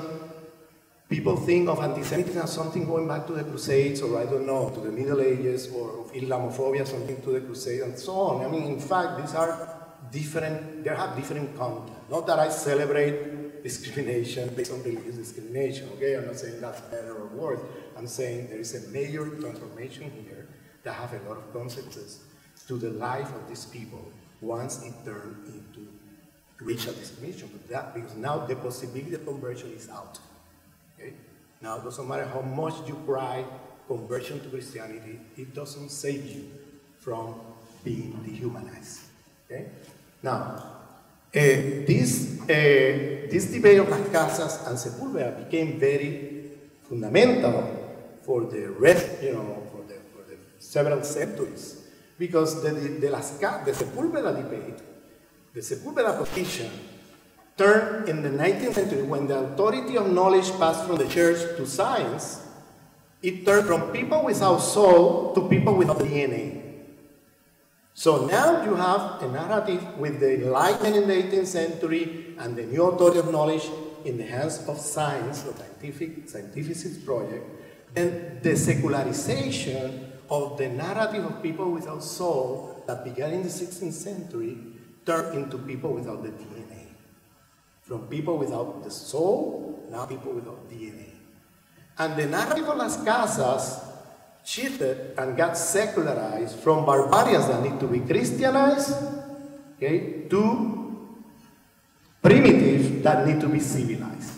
people think of anti-Semitism as something going back to the Crusades, or I don't know, to the Middle Ages, or of Islamophobia, something to the Crusades, and so on. I mean, in fact, these are different, they have different content. Not that I celebrate discrimination based on religious discrimination, okay? I'm not saying that's better or worse. I'm saying there is a major transformation here that have a lot of consequences to the life of these people once it turned into racial discrimination. But because now the possibility of conversion is out. Okay? Now, it doesn't matter how much you cry conversion to Christianity, it doesn't save you from being dehumanized. Okay? Now, this debate of Las Casas and Sepúlveda became very fundamental for the rest, for the several centuries, because the Sepúlveda debate, the Sepúlveda position, turned in the 19th century when the authority of knowledge passed from the church to science. It turned from people without soul to people without DNA. So now you have a narrative with the Enlightenment in the 18th century and the new authority of knowledge in the hands of science, the scientific project, and the secularization of the narrative of people without soul that began in the 16th century turned into people without the DNA. From people without the soul, now people without DNA. And the narrative of Las Casas shifted and got secularized from barbarians that need to be Christianized, okay, to primitives that need to be civilized.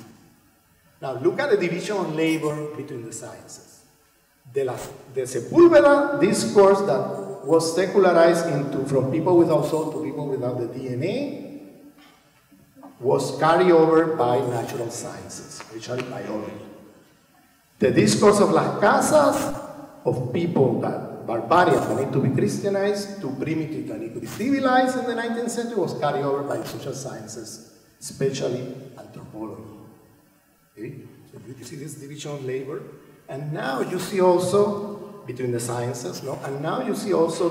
Now look at the division of labor between the sciences. The Sepúlveda discourse that was secularized into from people without soul to people without the DNA was carried over by natural sciences, especially biology. The discourse of Las Casas of people that barbarians that need to be Christianized to primitives that need to be civilized in the 19th century was carried over by social sciences, especially anthropology. Okay? So you see this division of labor, and now you see also between the sciences, no? And now you see also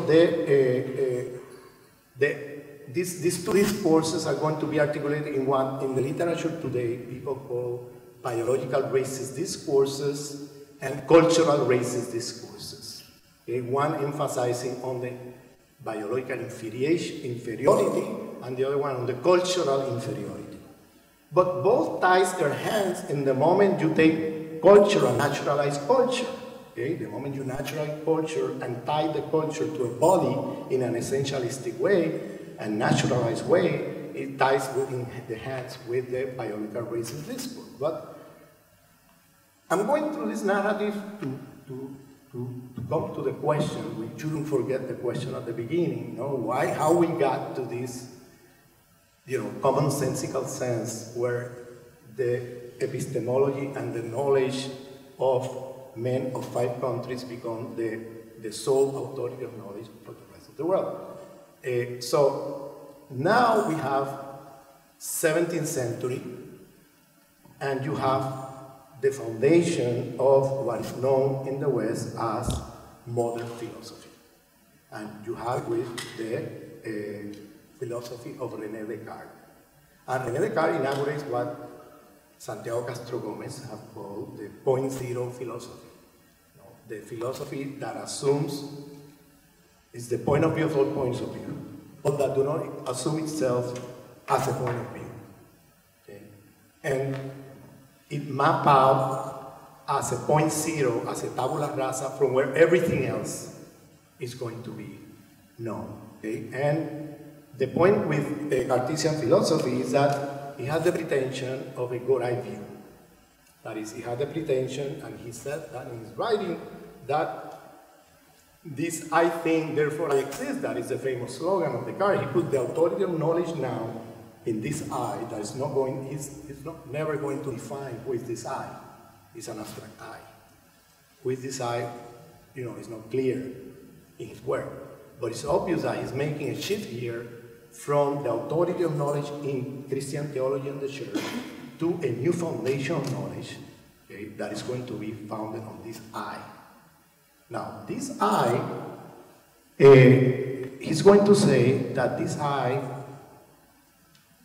these two discourses are going to be articulated in what in the literature today people call biological racist discourses and cultural racist discourses. Okay? One emphasizing on the biological inferiority and the other one on the cultural inferiority. But both ties their hands in the moment you take culture and naturalize culture. Okay? The moment you naturalize culture and tie the culture to a body in an essentialistic way and naturalized way, it ties within the hands with the biological racist discourse. But I'm going through this narrative to come to the question. We shouldn't forget the question at the beginning, how we got to this, commonsensical sense where the epistemology and the knowledge of men of 5 countries become the sole authority of knowledge for the rest of the world. So now we have 17th century, and you have the foundation of what is known in the West as modern philosophy. And you have with the philosophy of René Descartes. And René Descartes inaugurates what Santiago Castro Gomez have called the point zero philosophy. The philosophy that assumes is the point of view of all points of view, but that do not assume itself as a point of view. Okay? And it maps out as a point zero, as a tabula rasa, from where everything else is going to be known. Okay? And the point with Cartesian philosophy is that it has the pretension of a God-eye view. That is, he had the pretension, and he said that in his writing, that this I think, therefore I exist, that is the famous slogan of Descartes. He put the authority of knowledge now in this I that is not going, he's not never going to define who is this I. It's an abstract I. Who is this I, is not clear in his work. But it's obvious that he's making a shift here from the authority of knowledge in Christian theology and the church to a new foundation of knowledge, okay, that is going to be founded on this I. Now, this I, he's going to say that this I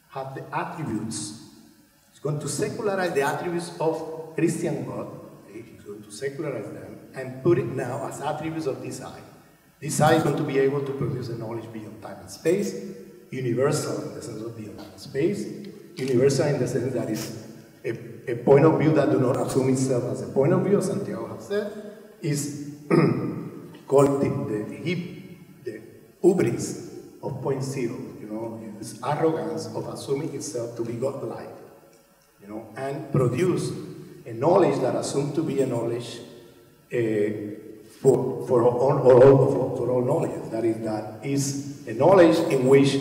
have the attributes. He's going to secularize the attributes of Christian God. Okay? He's going to secularize them and put it now as attributes of this I. This I is going to be able to produce a knowledge beyond time and space, universal in the sense of beyond time and space, universal in the sense that is a point of view that do not assume itself as a point of view, as Santiago has said, is called the hybris of point zero, this arrogance of assuming itself to be godlike, and produce a knowledge that assumed to be a knowledge for all knowledge. That is a knowledge in which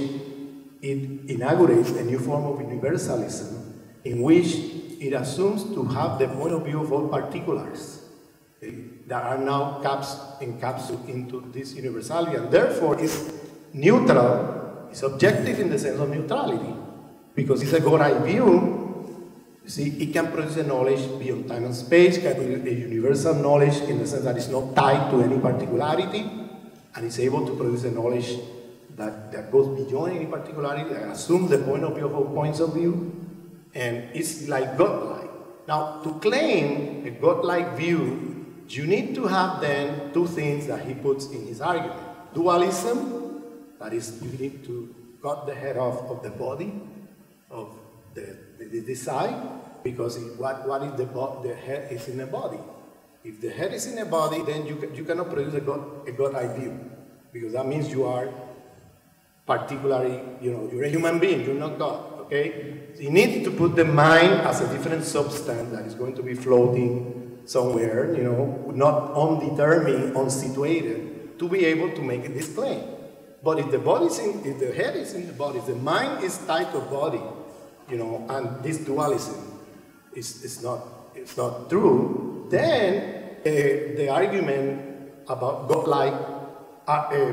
it inaugurates a new form of universalism, in which it assumes to have the point of view of all particulars that are now encapsulated into this universality, and therefore is neutral, is objective in the sense of neutrality, because it's a God-eye view. You see, it can produce a knowledge beyond time and space, can produce a universal knowledge in the sense that it's not tied to any particularity, and it's able to produce a knowledge that goes beyond any particularity, that assumes the point of view of all points of view, and it's like godlike. Now, to claim a godlike view, you need to have then two things that he puts in his argument. Dualism, that is, you need to cut the head off of the body, of the side, because what if the head is in a body? If the head is in a body, then you cannot produce a God-eye view, because that means you are particularly, you're a human being, you're not God, okay? So you need to put the mind as a different substance that is going to be floating somewhere, not undetermined, unsituated, to be able to make this claim. But if the head is in the body, if the mind is tied to a body, and this dualism is not true, then the argument about godlike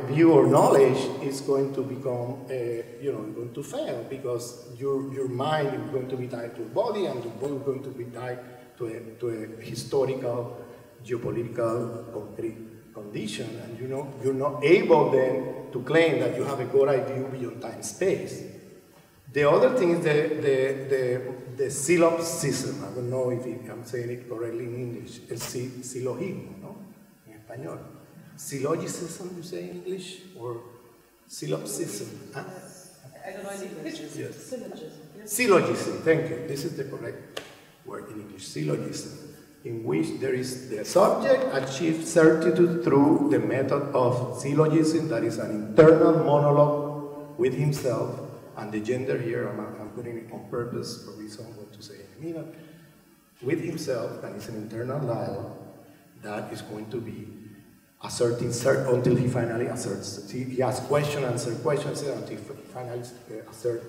view or knowledge is going to become, going to fail, because your mind is going to be tied to a body, and your body is going to be tied to a historical, geopolitical, concrete condition, and you're not able then to claim that you have a God-eye view beyond time and space. The other thing is the syllogism. I don't know if I'm saying it correctly in English. El silogismo, ¿no? En español. Syllogism, you say in English, or syllogism? Huh? I don't know in English. Yes. Syllogism. Yes. Syllogism. Thank you. This is the correct word in English. Syllogism, in which there is the subject achieves certitude through the method of syllogism, that is an internal monologue with himself. And the gender here, I'm putting it on purpose for reason I'm going to say in a minute, with himself, and it's an internal dialogue that is going to be asserting until he finally asserts. He asks question, answer questions, until he finally asserts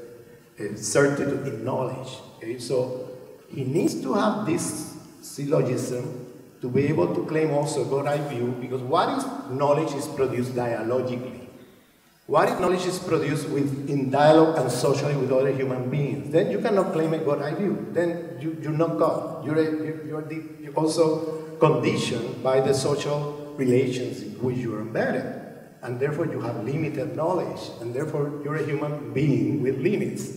certitude in knowledge. Okay? So he needs to have this syllogism to be able to claim also God-eye view, because what is knowledge is produced dialogically. What if knowledge is produced in dialogue and socially with other human beings? Then you cannot claim a God view. Then you're not God. You're also conditioned by the social relations in which you're embedded. And therefore you have limited knowledge. And therefore you're a human being with limits.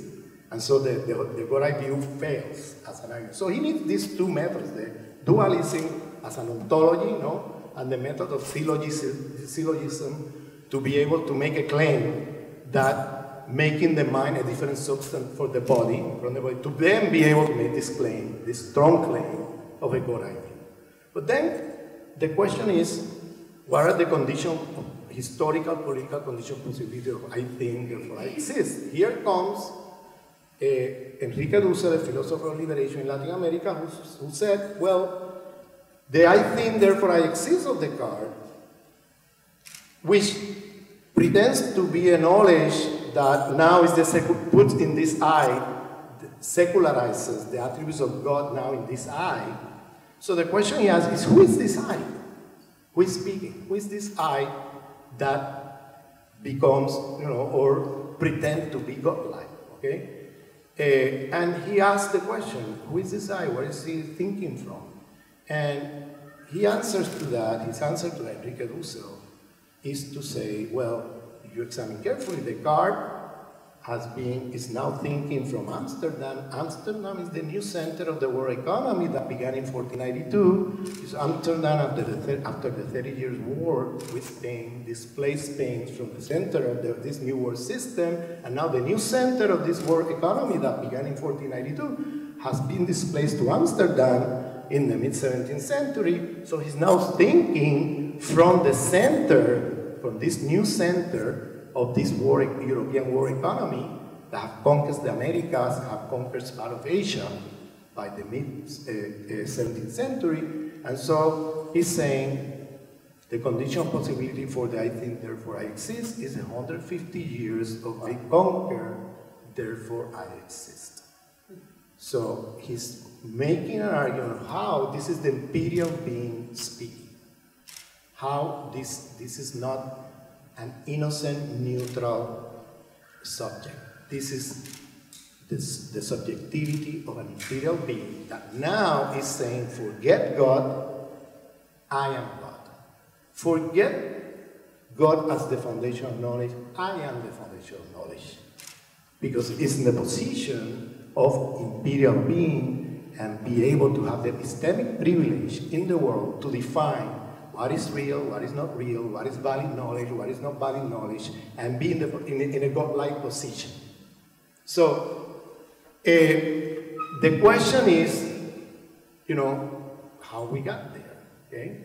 And so the God view fails as an argument. So he needs these two methods, the dualism as an ontology, no? And the method of syllogism to be able to make a claim that making the mind a different substance for the body, from the body, to then be able to make this claim, this strong claim of a God idea. But then the question is, what are the conditions, historical, political conditions, possibility of I think, therefore I exist? Here comes Enrique Dussel, a philosopher of liberation in Latin America, who said, well, the I think, therefore I exist of Descartes, which pretends to be a knowledge that now is put in this I, secularizes the attributes of God now in this I. So the question he asks is, who is this I? Who is speaking? Who is this I that becomes, or pretend to be godlike, okay? And he asks the question, who is this I? Where is he thinking from? And he answers to that, his answer to Enrique Dussel is to say, well, if you examine carefully, Descartes is now thinking from Amsterdam. Amsterdam is the new center of the world economy that began in 1492. It's Amsterdam after the 30 Years' War with Spain, displaced Spain from the center of this new world system, and now the new center of this world economy that began in 1492 has been displaced to Amsterdam in the mid-17th century. So he's now thinking from the center, from this new center of this European war economy that have conquered the Americas, have conquered part of Asia by the mid-17th century. And so he's saying the condition of possibility for the I think, therefore I exist is 150 years of I conquer, therefore I exist. So he's making an argument of how this is the imperial being speaking. How this is not an innocent, neutral subject. This is the subjectivity of an imperial being that now is saying, forget God, I am God. Forget God as the foundation of knowledge, I am the foundation of knowledge. Because it's in the position of imperial being and be able to have the epistemic privilege in the world to define what is real, what is not real, what is valid knowledge, what is not valid knowledge, and be in a godlike position. So, the question is, how we got there, okay?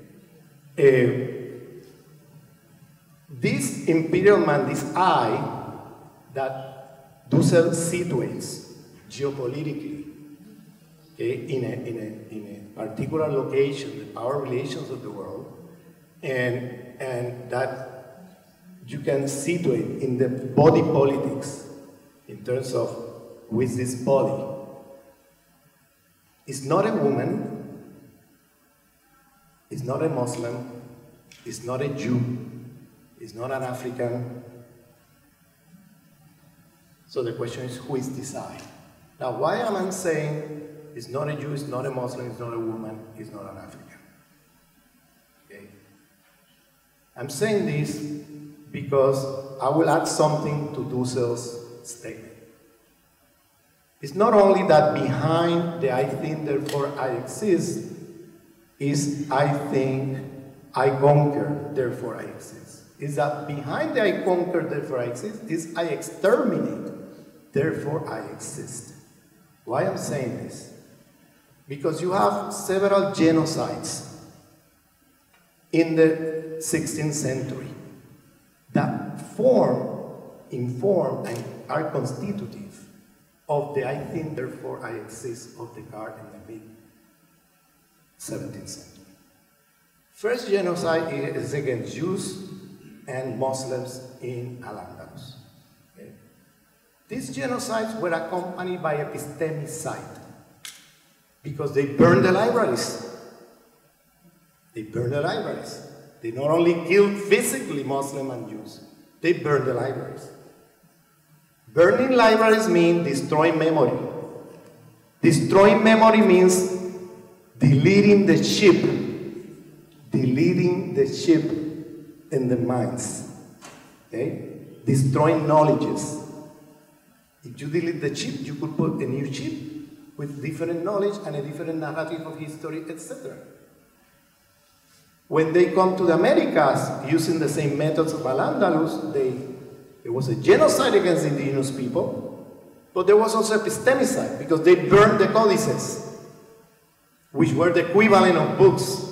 This imperial man, this I, that Dussel situates geopolitically, okay, in a particular location, the power relations of the world, and that you can situate in the body politics in terms of who is this body. It's not a woman, it's not a Muslim, it's not a Jew, it's not an African. So the question is, who is this I? Now, why am I saying it's not a Jew, it's not a Muslim, it's not a woman, it's not an African? Okay. I'm saying this because I will add something to Dussel's statement. It's not only that behind the I think, therefore I exist, is I think, I conquer, therefore I exist. It's that behind the I conquer, therefore I exist, is I exterminate, therefore I exist. Why I'm saying this? Because you have several genocides in the 16th century that inform, and are constitutive of the I think, therefore I exist of Descartes in the mid-17th century. First genocide is against Jews and Muslims in Al-Andalus. Okay? These genocides were accompanied by epistemicide because they burned the libraries. They burned the libraries. They not only killed physically Muslims and Jews, they burn the libraries. Burning libraries mean destroying memory. Destroying memory means deleting the chip in the minds, okay? Destroying knowledges. If you delete the chip, you could put a new chip with different knowledge and a different narrative of history, etc. When they come to the Americas, using the same methods of Al-Andalus, there was a genocide against indigenous people, but there was also epistemicide, because they burned the codices, which were the equivalent of books.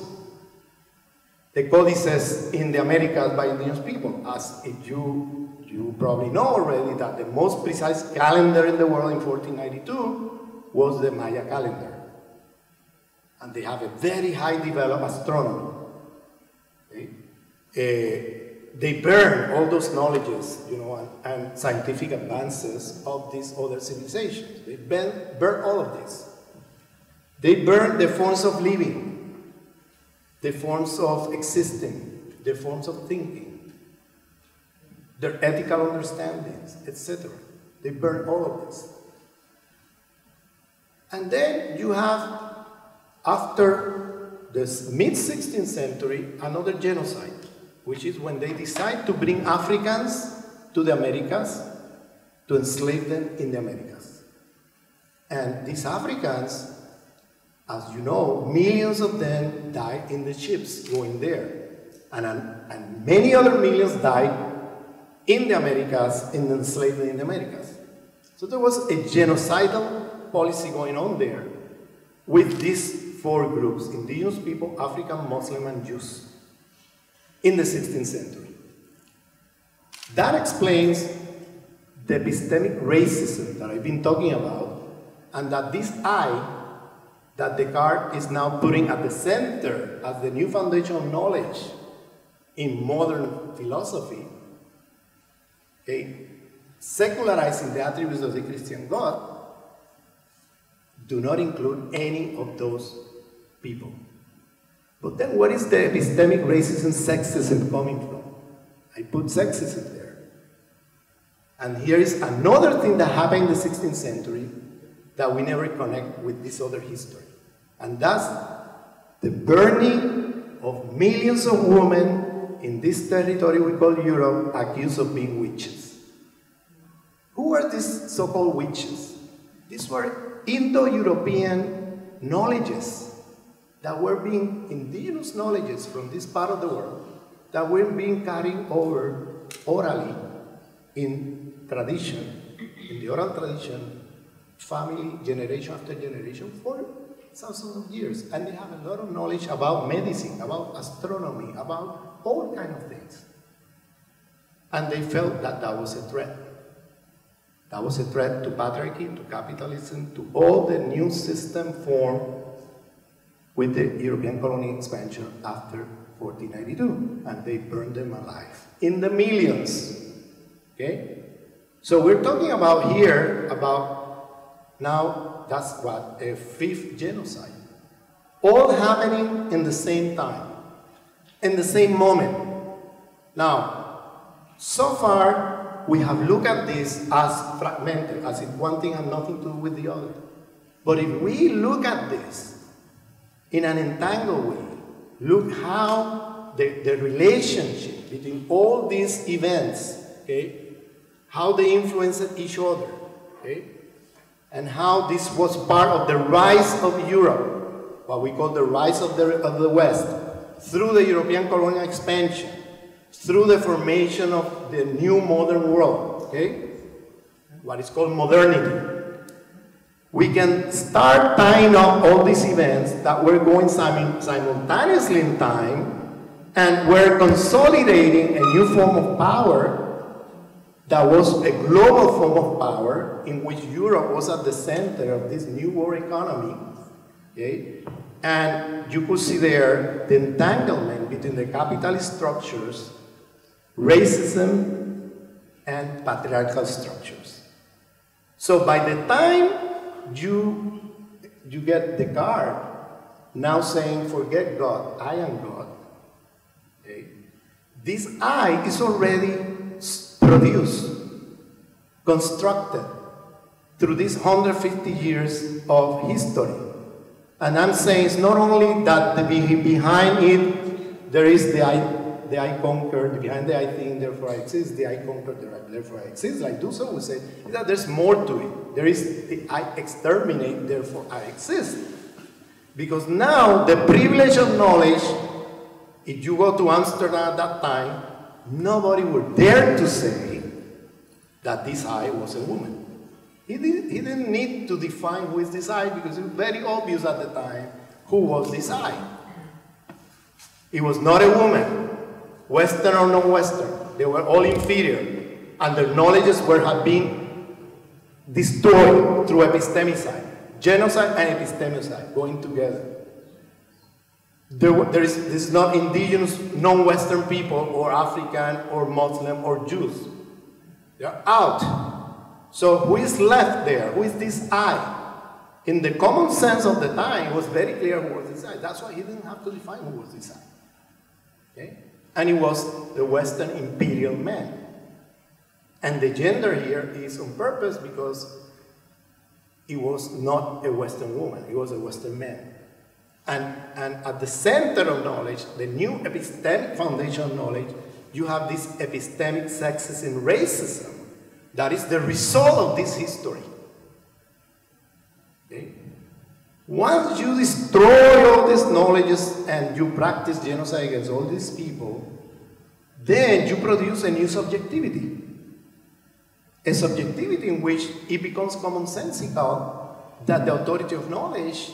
The codices in the Americas by indigenous people, as if you probably know already that the most precise calendar in the world in 1492 was the Maya calendar. And they have a very high developed astronomy. Okay? They burn all those knowledges, you know, and scientific advances of these other civilizations. They burn all of this. They burn the forms of living, the forms of existing, the forms of thinking, their ethical understandings, etc. They burn all of this. And then you have, after the mid-16th century, another genocide, which is when they decide to bring Africans to the Americas to enslave them in the Americas. And these Africans, as you know, millions of them died in the ships going there. And many other millions died in the Americas, in the enslavement in the Americas. So there was a genocidal policy going on there with these four groups: indigenous people, African, Muslim, and Jews, in the 16th century. That explains the epistemic racism that I've been talking about, and that this I that Descartes is now putting at the center as the new foundation of knowledge in modern philosophy, okay, secularizing the attributes of the Christian God, do not include any of those people. But then what is the epistemic racism, sexism coming from? I put sexism there. And here is another thing that happened in the 16th century that we never connect with this other history. And that's the burning of millions of women in this territory we call Europe, accused of being witches. Who were these so-called witches? These were Indo-European knowledges that were being, indigenous knowledges from this part of the world, that were being carried over orally in tradition, in the oral tradition, family, generation after generation, for thousands of years. And they have a lot of knowledge about medicine, about astronomy, about all kinds of things. And they felt that that was a threat. That was a threat to patriarchy, to capitalism, to all the new system formed with the European colonial expansion after 1492. And they burned them alive in the millions. Okay? So we're talking about here about now, that's what, a fifth genocide. All happening in the same time, in the same moment. Now, so far, we have looked at this as fragmented, as if one thing had nothing to do with the other. But if we look at this in an entangled way, look how the relationship between all these events, okay, how they influenced each other, okay, and how this was part of the rise of Europe, what we call the rise of the West, through the European colonial expansion, through the formation of the new modern world, okay? What is called modernity. We can start tying up all these events that were going simultaneously in time, and were consolidating a new form of power that was a global form of power in which Europe was at the center of this new world economy, okay? And you could see there the entanglement between the capitalist structures, racism, and patriarchal structures. So by the time you get Descartes now saying, forget God, I am God, okay? This I is already produced, constructed through these 150 years of history. And I'm saying it's not only that behind it there is the I conquered, behind the I think, therefore I exist, the I conquered, therefore I exist, like Dussel would say, is that there's more to it. There is the I exterminate, therefore I exist. Because now the privilege of knowledge, if you go to Amsterdam at that time, nobody would dare to say that this I was a woman. He didn't need to define who is this I, because it was very obvious at the time who was this I. It was not a woman, Western or non-Western. They were all inferior, and their knowledges have been destroyed through epistemicide. Genocide and epistemicide going together. This is not indigenous, non-Western people, or African, or Muslim, or Jews. They're out. So who is left there? Who is this I? In the common sense of the time, it was very clear who was this I. That's why he didn't have to define who was this I. Okay? And it was the Western imperial man. And the gender here is on purpose because it was not a Western woman, it was a Western man. And at the center of knowledge, the new epistemic foundation of knowledge, you have this epistemic sexism, racism, that is the result of this history. Okay? Once you destroy all these knowledges and you practice genocide against all these people, then you produce a new subjectivity. A subjectivity in which it becomes commonsensical that the authority of knowledge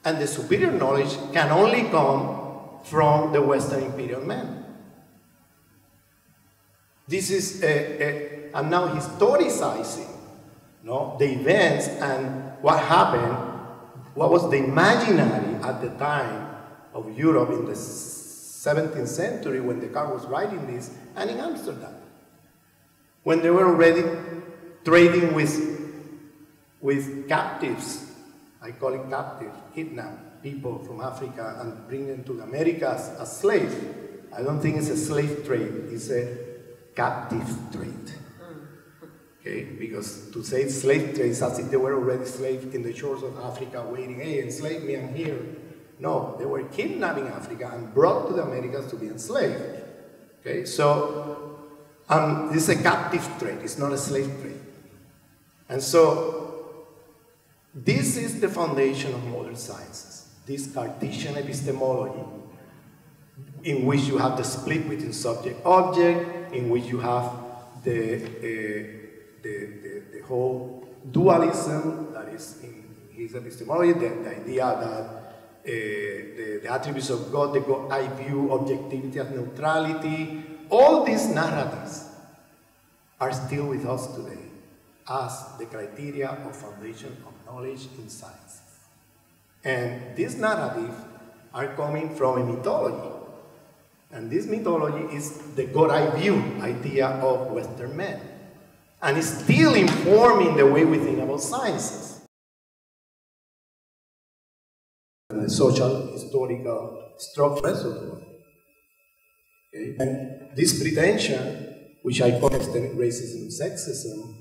and the superior knowledge can only come from the Western imperial man. This is I'm now historicizing, the events and what happened, what was the imaginary at the time of Europe in the 17th century when Descartes was writing this, and in Amsterdam, when they were already trading with captives. I call it captive, kidnap people from Africa and bring them to the Americas as slaves. I don't think it's a slave trade, it's a captive trade. Okay, because to say slave trade is as if they were already slaves in the shores of Africa waiting, hey, enslave me, I'm here. No, they were kidnapping Africa and brought to the Americas to be enslaved. Okay, so this is a captive trade, it's not a slave trade. And so, this is the foundation of modern sciences, this Cartesian epistemology, in which you have the split between subject-object, in which you have the whole dualism that is in his epistemology, the idea that the attributes of God, the God I view, objectivity as neutrality, all these narratives are still with us today as the criteria of foundation of knowledge in sciences. And these narratives are coming from a mythology. And this mythology is the God I view idea of Western men. And it's still informing the way we think about sciences. The social, historical structures of the world. Okay? And this pretension, which I call epistemic racism and sexism,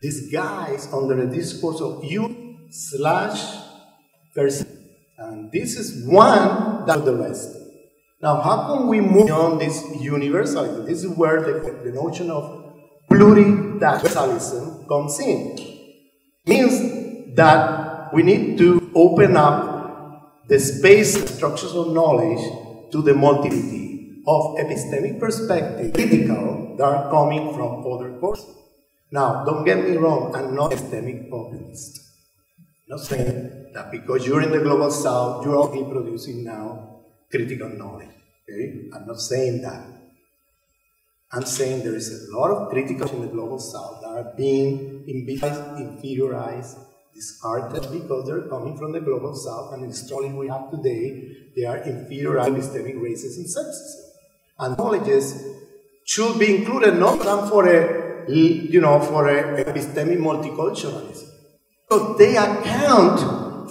disguised under a discourse of you/person. And this is one that the rest. Now, how can we move beyond this universalism? This is where the notion of pluriversalism comes in. It means that we need to open up the space and structures of knowledge to the multiplicity of epistemic perspective, critical, that are coming from other courses. Now, don't get me wrong, I'm not epistemic populist. I'm not saying that because you're in the global south, you're only producing now critical knowledge. Okay? I'm not saying that. I'm saying there is a lot of critical in the global south that are being inferiorized, discarded because they're coming from the global south, and in the story we have today, they are inferiorized epistemic racism and sexism. And knowledges should be included not for a epistemic multiculturalism. So they account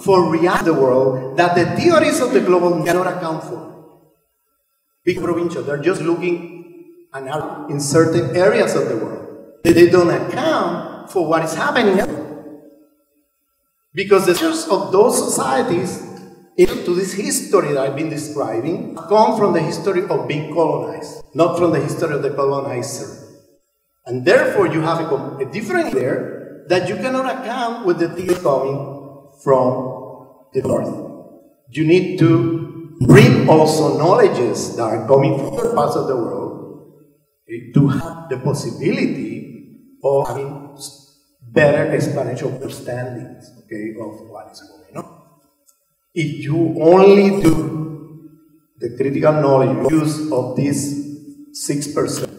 for reality of the world that the theories of the global cannot account for. Big provincial, they're just looking and are in certain areas of the world. They don't account for what is happening everywhere. Because the source of those societies, into this history that I've been describing, come from the history of being colonized, not from the history of the colonizer. And therefore, you have a difference there that you cannot account with the theory coming from the north. You need to bring also knowledges that are coming from other parts of the world, okay, to have the possibility of having better explanation understandings, okay, of what is going on. If you only do the critical knowledge use of this 6%,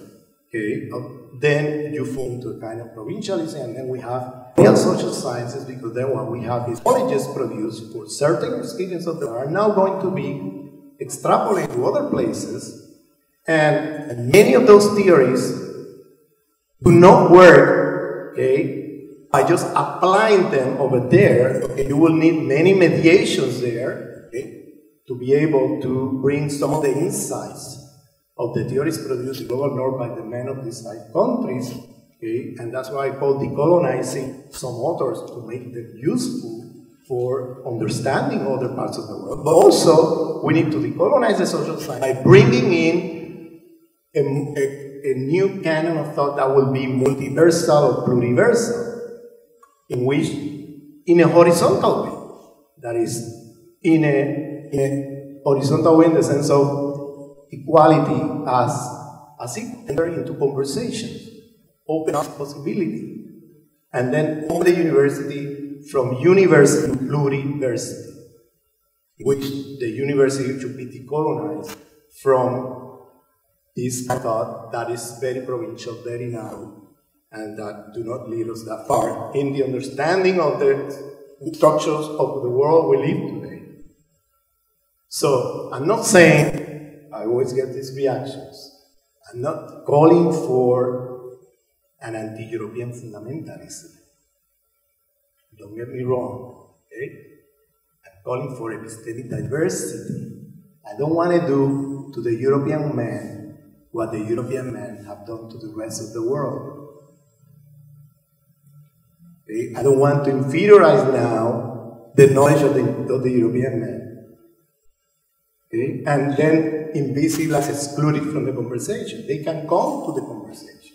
okay, then you fall into a kind of provincialism, and then we have real social sciences, because then what we have is colleges produced for certain experiences of the are now going to be extrapolated to other places, and many of those theories do not work, okay, by just applying them over there. Okay, you will need many mediations there, okay, to be able to bring some of the insights of the theories produced in global north by the men of these 5 countries, okay, and that's why I call decolonizing some authors to make them useful for understanding other parts of the world. But also, we need to decolonize the social science by bringing in a new canon of thought that will be multiversal or pluriversal, in which, in a horizontal way, that is, in a horizontal way in the sense of equality as equal, into conversations, open up possibility, and then open the university from university to pluriversity, which the university should be decolonized from this thought that is very provincial, very narrow, and that do not lead us that far in the understanding of the structures of the world we live today. So I'm not saying, I always get these reactions, I'm not calling for an anti-European fundamentalism. Don't get me wrong, okay? I'm calling for epistemic diversity. I don't want to do to the European man what the European men have done to the rest of the world. Okay? I don't want to inferiorize now the knowledge of the European men. Okay? And then invisible as excluded from the conversation. They can come to the conversation.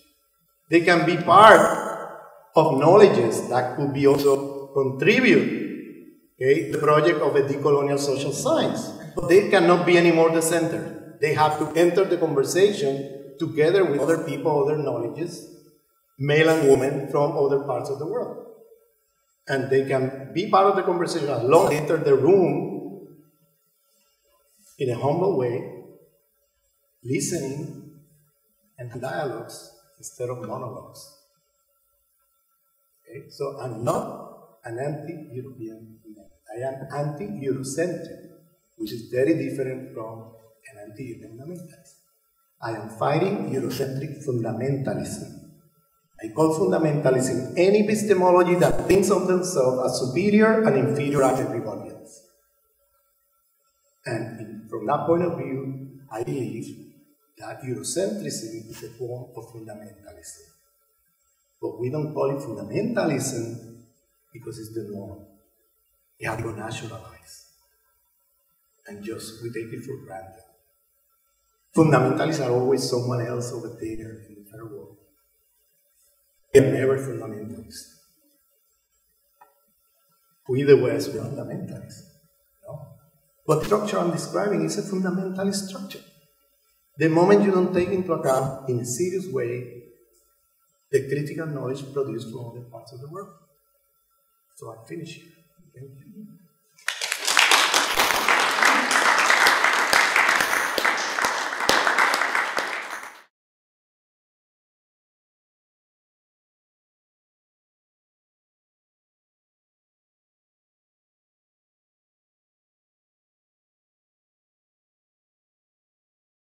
They can be part of knowledges that could be also contribute, okay, the project of a decolonial social science. But they cannot be anymore the center. They have to enter the conversation together with other people, other knowledges, male and women from other parts of the world. And they can be part of the conversation as long as they enter the room in a humble way, listening and dialogues instead of monologues. Okay? So I'm not an anti-European man. I am anti-Eurocentric, which is very different from an anti-European fundamentalist. I am fighting Eurocentric fundamentalism. I call fundamentalism any epistemology that thinks of themselves as superior and inferior to everybody else. And from that point of view, I believe that Eurocentrism is a form of fundamentalism. But we don't call it fundamentalism because it's the norm. We have to nationalize. And just we take it for granted. Fundamentalists are always someone else over there in the third world. They are never fundamentalists. We, the West, we are fundamentalists. No? But the structure I'm describing is a fundamentalist structure. The moment you don't take into account, in a serious way, the critical knowledge produced from other parts of the world. So I finish here. Thank you.